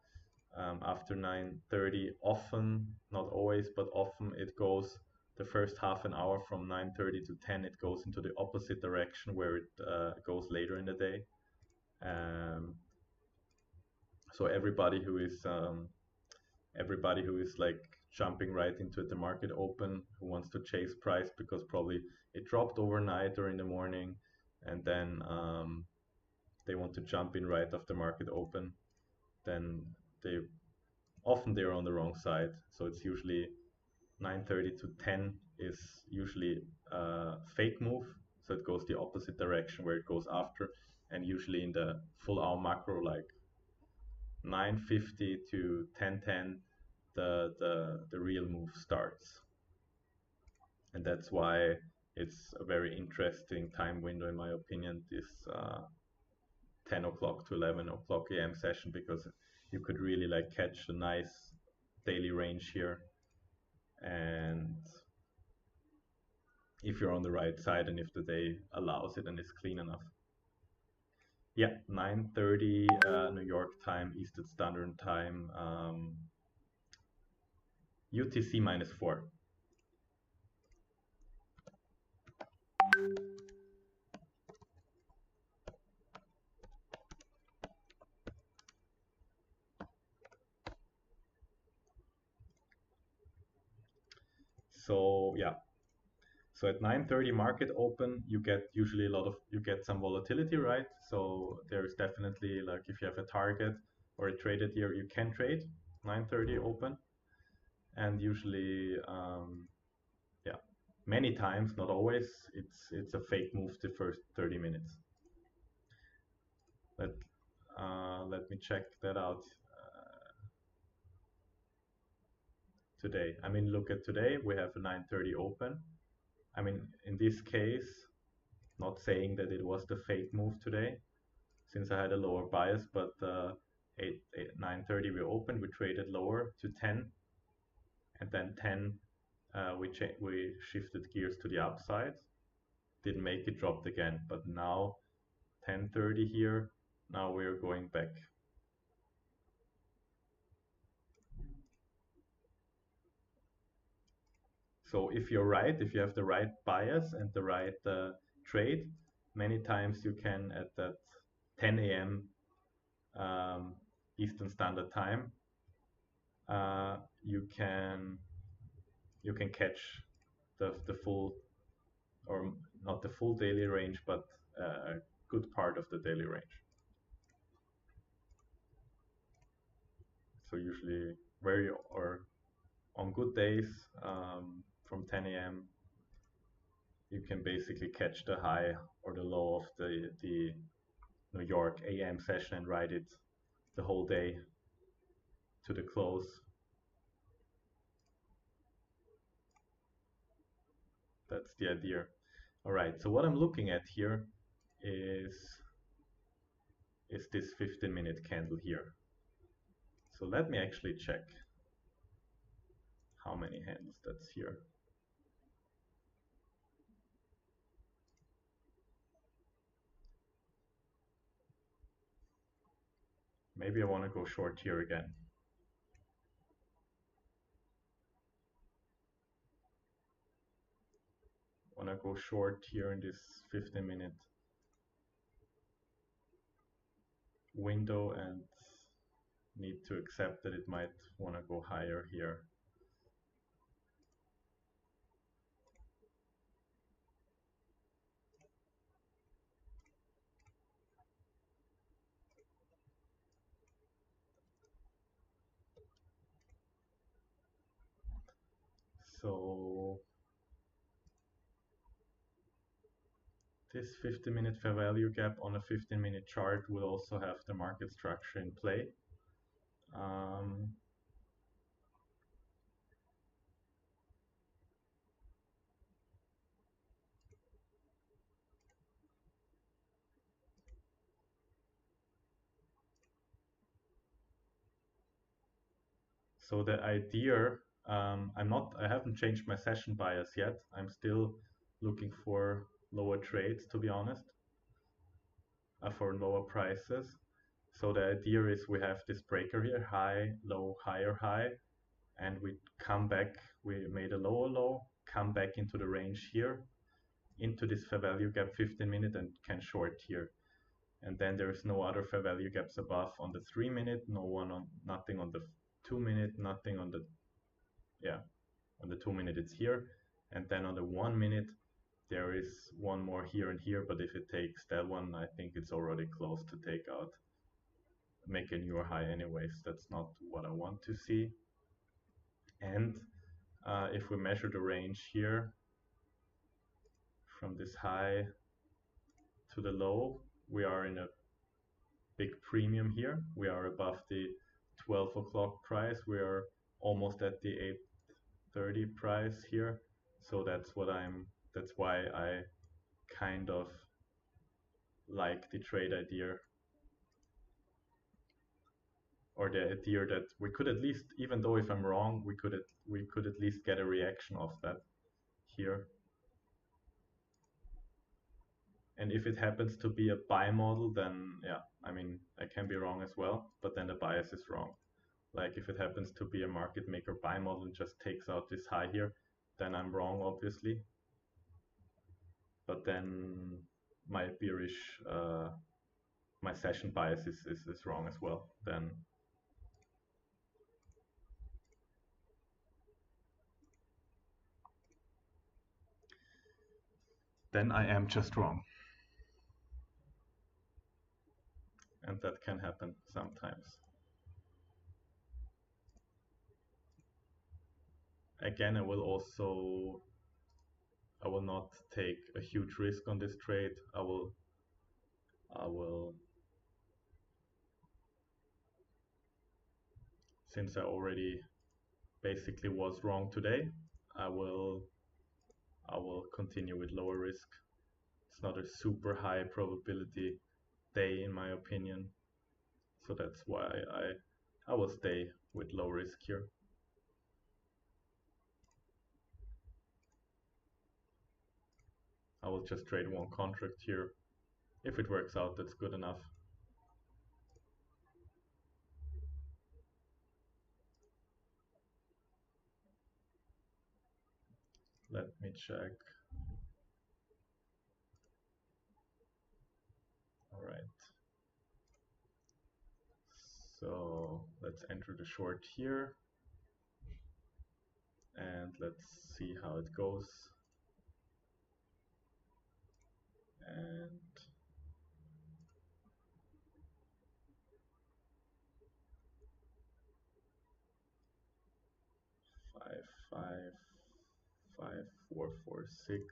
after 9:30, often, not always, but often it goes the first half an hour from 9:30 to 10, it goes into the opposite direction where it goes later in the day. Um, so everybody who is like jumping right into the market open, who wants to chase price because probably it dropped overnight or in the morning, and then they want to jump in right after market open, then they they're on the wrong side. So it's usually 9:30 to 10 is usually a fake move. So it goes the opposite direction where it goes after. And usually in the full hour macro, like 9:50 to 10:10, the real move starts. And that's why it's a very interesting time window, in my opinion, this 10 o'clock to 11 o'clock a.m. session, because you could really like catch a nice daily range here. And if you're on the right side and if the day allows it and is clean enough. Yeah, 9:30 New York time, Eastern Standard Time, UTC -4. So yeah, so at 9:30 market open, you get usually you get some volatility, right? So there's definitely like if you have a target or a traded year, you can trade 9:30 open, and usually yeah, many times, not always, it's a fake move the first 30 minutes. Let let me check that out today. I mean, look at today. We have a 9:30 open. I mean, in this case, not saying that it was the fake move today, since I had a lower bias, but 9:30 we opened. We traded lower to 10, and then 10 we shifted gears to the upside. Didn't make it, dropped again, but now 10:30 here. Now we're going back. So if you're right, if you have the right bias and the right trade, many times you can at that 10 a.m. Eastern Standard Time, uh, you can you can catch the full, or not the full daily range, but a good part of the daily range. So usually very or on good days from 10 a.m. you can basically catch the high or the low of the New York AM session and ride it the whole day to the close. That's the idea. All right, so what I'm looking at here is is this 15-minute candle here. So let me actually check how many handles that's here. Maybe I want to go short here again. Want to go short here in this 15-minute window and need to accept that it might want to go higher here. So this 50-minute fair value gap on a 15-minute chart will also have the market structure in play. Um, So the idea, I haven't changed my session bias yet. I'm still looking for lower trades, to be honest, for lower prices. So the idea is we have this breaker here, high, low, higher, high, and we come back, we made a lower low, come back into the range here, into this fair value gap 15-minute and can short here. And then there's no other fair value gaps above on the 3-minute, nothing on the 2-minute, nothing on the, yeah, on the 2-minute it's here, and then on the 1-minute there is one more here and here, but if it takes that one, I think it's already close to take out, make a newer high anyways. That's not what I want to see. And if we measure the range here from this high to the low, we are in a big premium here. We are above the 12 o'clock price. We are almost at the 8:30 price here. So that's why I kind of like the trade idea, or the idea that we could at least, even though if I'm wrong, we could at least get a reaction of that here. And if it happens to be a buy model, then yeah, I mean, I can be wrong as well, but then the bias is wrong. Like if it happens to be a market maker buy model and just takes out this high here, then I'm wrong, obviously. But then my bearish, my session bias is wrong as well. Then I am just wrong. And that can happen sometimes. Again, I will not take a huge risk on this trade. I will, since I already basically was wrong today, I will continue with lower risk. It's not a super high probability day in my opinion, so that's why I will stay with low risk here. I will just trade one contract here. If it works out, that's good enough. Let me check. All right. So let's enter the short here and let's see how it goes. And five, five, 5, 4, 4, 6.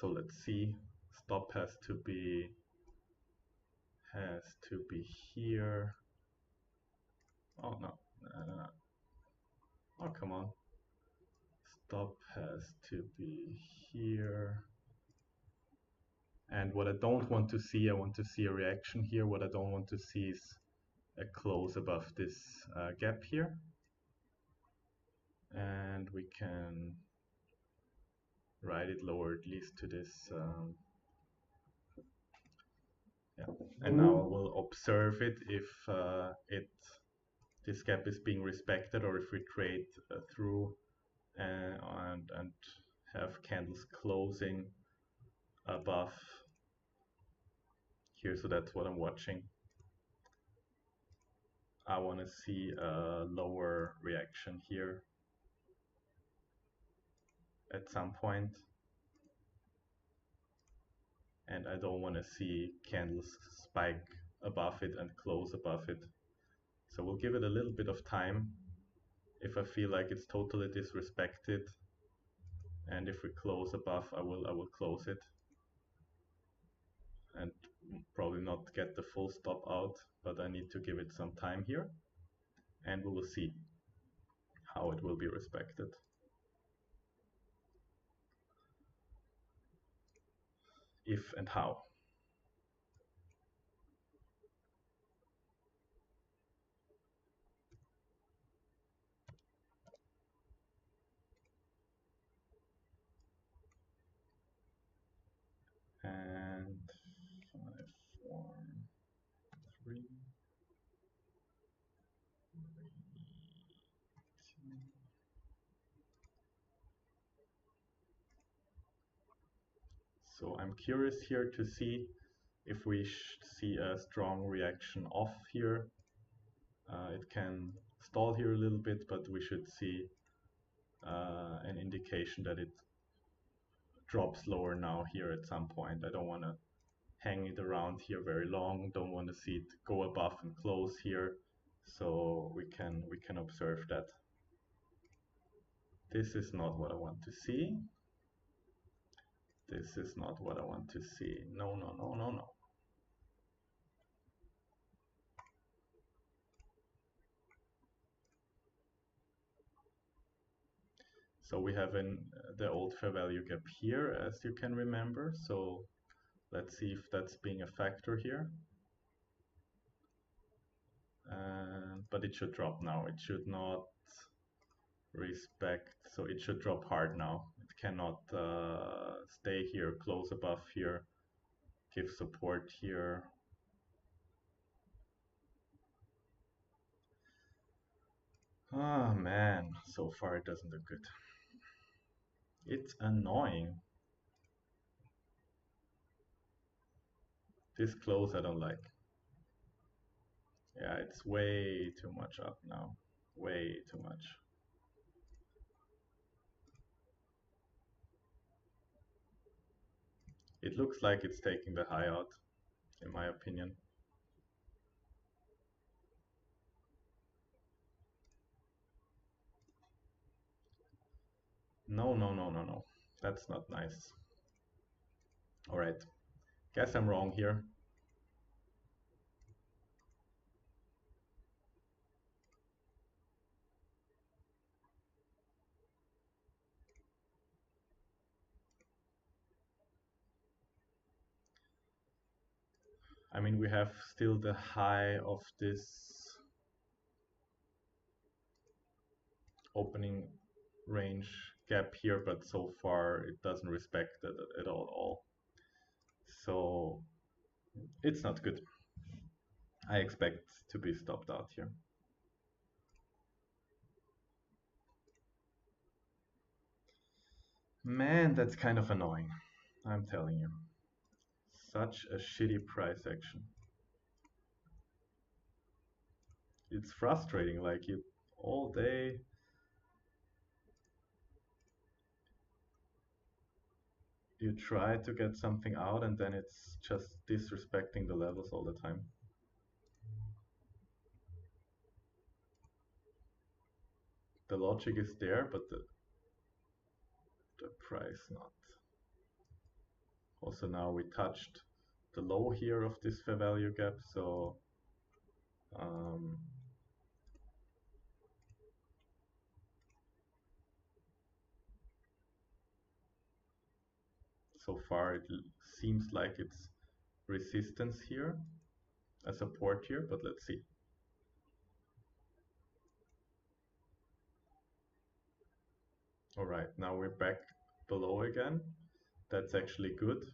So let's see. Stop has to be here. Oh no. Oh come on. Stop has to be here. And what I don't want to see, I want to see a reaction here. What I don't want to see is a close above this gap here. And we can write it lower at least to this. Yeah. And now I will observe it if this gap is being respected, or if we trade through and have candles closing above here. So that's what I'm watching. I want to see a lower reaction here at some point, and I don't want to see candles spike above it and close above it. So we'll give it a little bit of time. If I feel like it's totally disrespected, and if we close above, I will close it and probably not get the full stop out, but I need to give it some time here, and we will see how it will be respected. If and how. And 5, 4, 3, 2. So I'm curious here to see if we see a strong reaction off here. It can stall here a little bit, but we should see an indication that it drops lower now here at some point. I don't want to hang it around here very long. Don't want to see it go above and close here. So we can observe that. This is not what I want to see. This is not what I want to see. No, no, no, no, no. So we have the old fair value gap here, as you can remember. So let's see if that's being a factor here. But it should drop now. It should not respect, so it should drop hard now. It cannot stay here, close above here, give support here. Oh man, so far it doesn't look good. It's annoying. This close I don't like. Yeah, it's way too much up now. Way too much. It looks like it's taking the high out, in my opinion. No, no, no, no, no. That's not nice. All right. Guess I'm wrong here. I mean, we have still the high of this opening range gap here, but so far it doesn't respect it at all. So it's not good. I expect to be stopped out here. Man, that's kind of annoying. I'm telling you. Such a shitty price action. It's frustrating, like you all day you try to get something out and then it's just disrespecting the levels all the time. The logic is there, but the price not. Also now we touched the low here of this fair value gap, so um, so far it seems like it's resistance here, a support here, but let's see. All right, now we're back below again. That's actually good.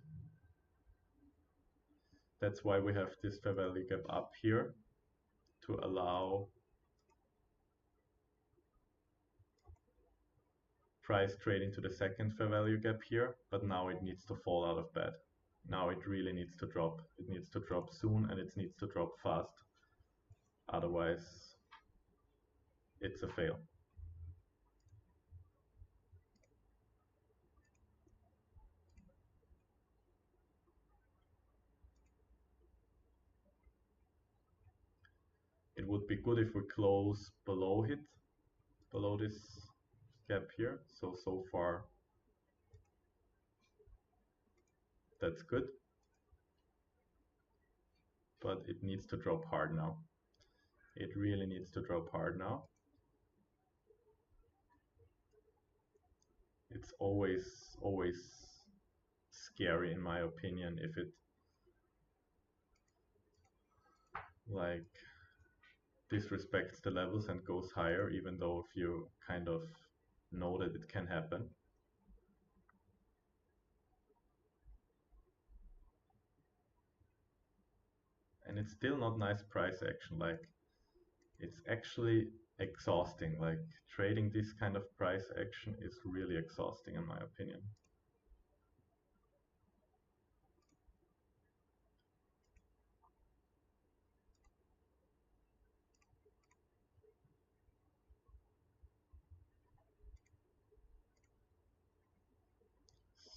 That's why we have this fair value gap up here to allow price trading to the second fair value gap here, but now it needs to fall out of bed. Now it really needs to drop. It needs to drop soon and it needs to drop fast. Otherwise, it's a fail. It would be good if we close below it, below this gap here. So far, that's good. But it needs to drop hard now. It really needs to drop hard now. It's always scary in my opinion if it like disrespects the levels and goes higher, even though if you kind of know that it can happen. And it's still not nice price action. Like it's actually exhausting. Like trading this kind of price action is really exhausting in my opinion.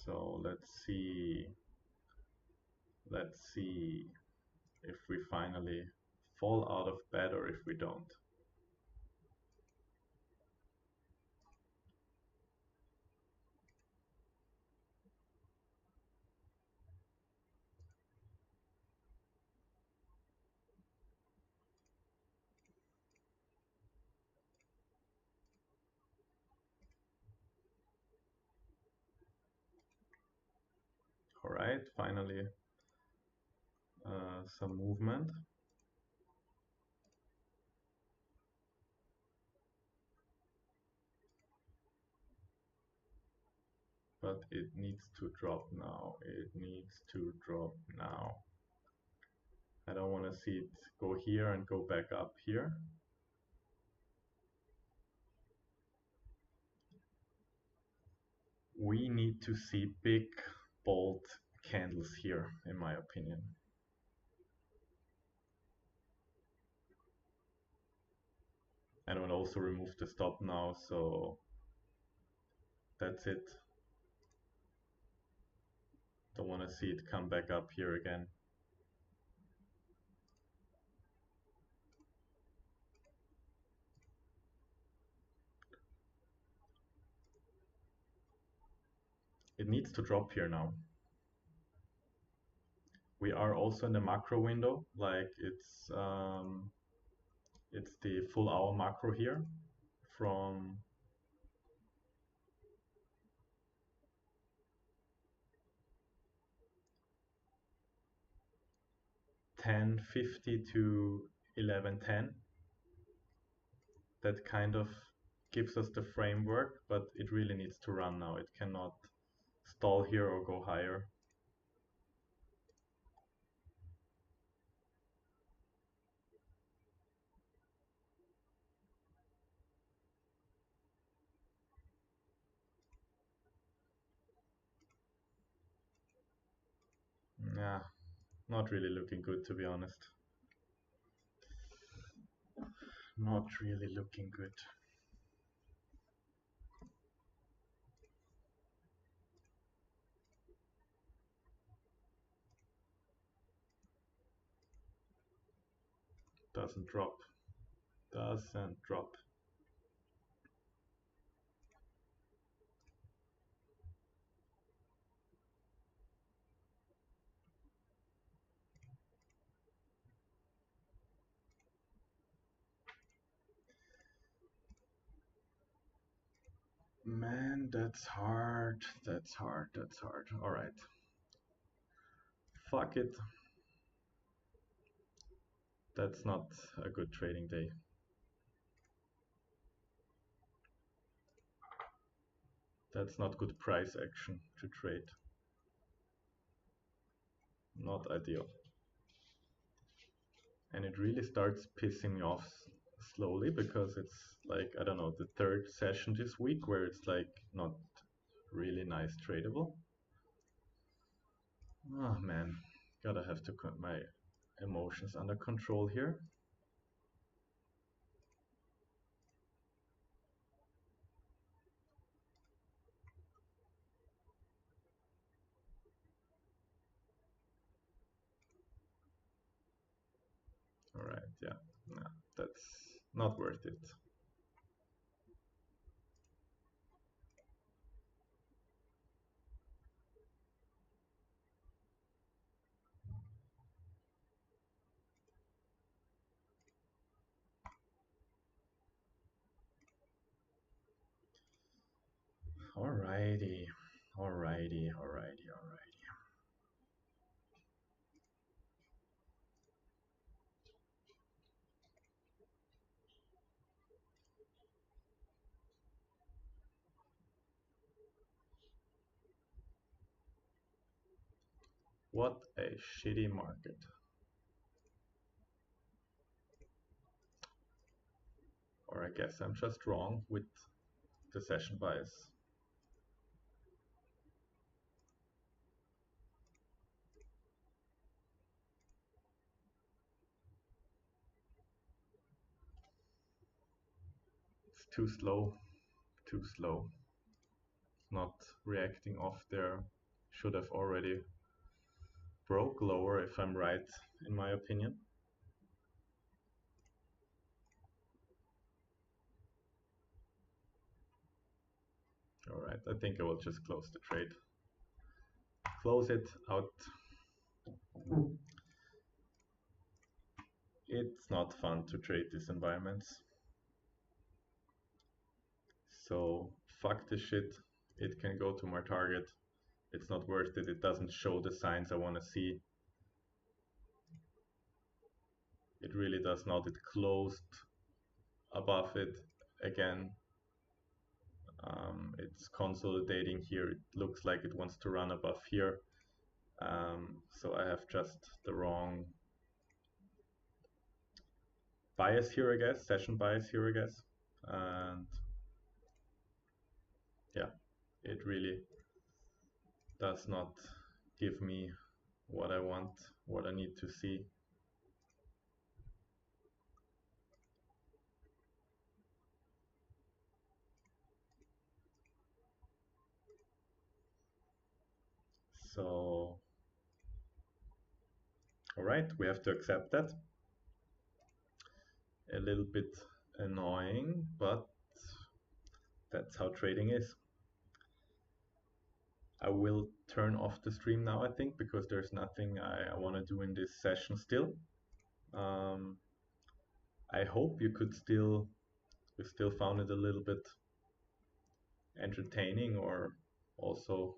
So let's see if we finally fall out of bed or if we don't. All right, finally some movement. but it needs to drop now. It needs to drop now. I don't want to see it go here and go back up here. We need to see big, bold candles here, in my opinion. And I will also remove the stop now, so that's it. Don't want to see it come back up here again. It needs to drop here now. We are also in the macro window, like it's the full hour macro here from 10:50 to 11:10. That kind of gives us the framework, but it really needs to run now. It cannot stall here or go higher. Yeah, not really looking good, to be honest. Not really looking good. Doesn't drop. Doesn't drop. Man, that's hard. That's hard. That's hard. All right. Fuck it. That's not a good trading day. That's not good price action to trade. Not ideal. And it really starts pissing me off slowly because it's like, I don't know, the third session this week where it's like not really nice tradable. Oh man, gotta have to put my emotions under control here. All right, yeah, no, that's not worth it. Alrighty, alrighty, alrighty, alrighty. What a shitty market. Or I guess I'm just wrong with the session bias. It's too slow, too slow. Not reacting off there. Should have already broke lower if I'm right, in my opinion. Alright, I think I will just close the trade. Close it out. It's not fun to trade these environments. So fuck this shit. It can go to my target. It's not worth it. It doesn't show the signs I want to see. It really does not. It closed above it again. It's consolidating here. It looks like it wants to run above here. So I have just the wrong bias here, I guess, session bias here, I guess. And yeah, it really does not give me what I want, what I need to see. So, all right, we have to accept that. A little bit annoying, but that's how trading is. I will turn off the stream now, I think, because there's nothing I want to do in this session still. I hope you still found it a little bit entertaining or also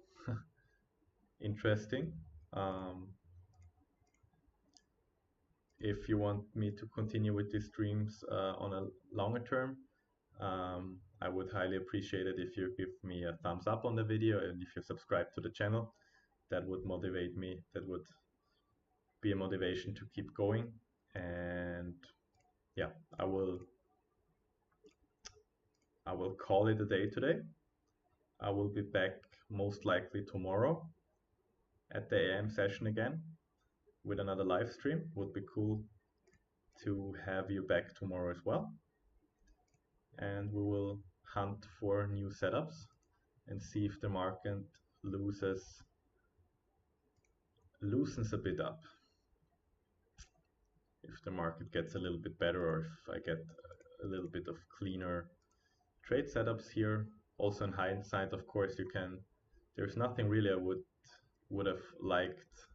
interesting. If you want me to continue with these streams on a longer term, I would highly appreciate it if you give me a thumbs up on the video and if you subscribe to the channel. That would motivate me. That would be a motivation to keep going. And yeah, I will call it a day today. I will be back most likely tomorrow at the AM session again with another live stream. Would be cool to have you back tomorrow as well. And we will hunt for new setups and see if the market loosens a bit up. If the market gets a little bit better, or if I get a little bit of cleaner trade setups here. Also in hindsight, of course, there's nothing really I would have liked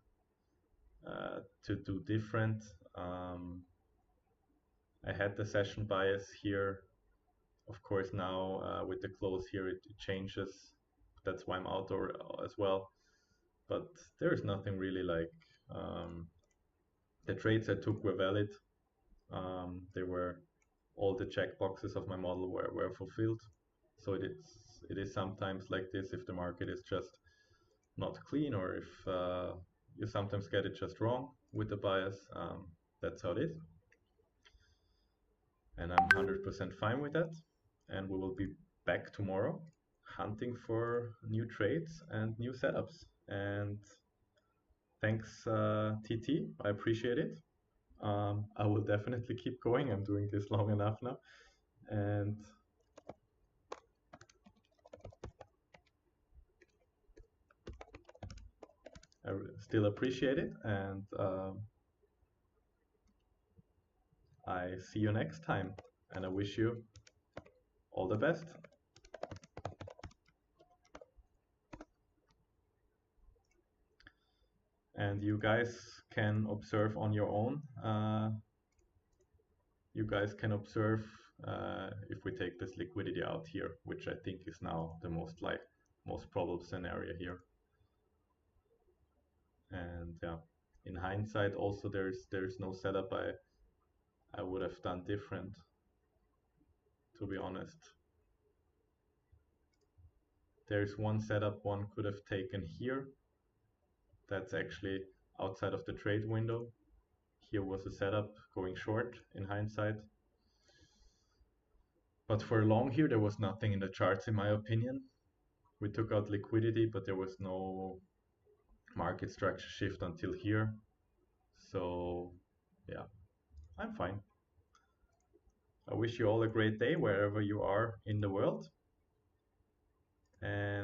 to do different. I had the session bias here. Of course, now with the close here, it changes. That's why I'm out or as well. But there's nothing really like the trades I took were valid. They were all the checkboxes of my model were fulfilled. So it is sometimes like this if the market is just not clean or if you sometimes get it just wrong with the bias. That's how it is. And I'm 100% fine with that. And we will be back tomorrow hunting for new trades and new setups. And thanks, TT. I appreciate it. I will definitely keep going. I'm doing this long enough now. And I still appreciate it. And I see you next time. And I wish you all the best. And you guys can observe on your own. You guys can observe if we take this liquidity out here, which I think is now the most probable scenario here. And yeah, in hindsight, also there's no setup I would have done different, to be honest. There's one setup one could have taken here. That's actually outside of the trade window. Here was a setup going short in hindsight. But for long here, there was nothing in the charts, in my opinion. We took out liquidity, but there was no market structure shift until here. So yeah, I'm fine. I wish you all a great day wherever you are in the world. And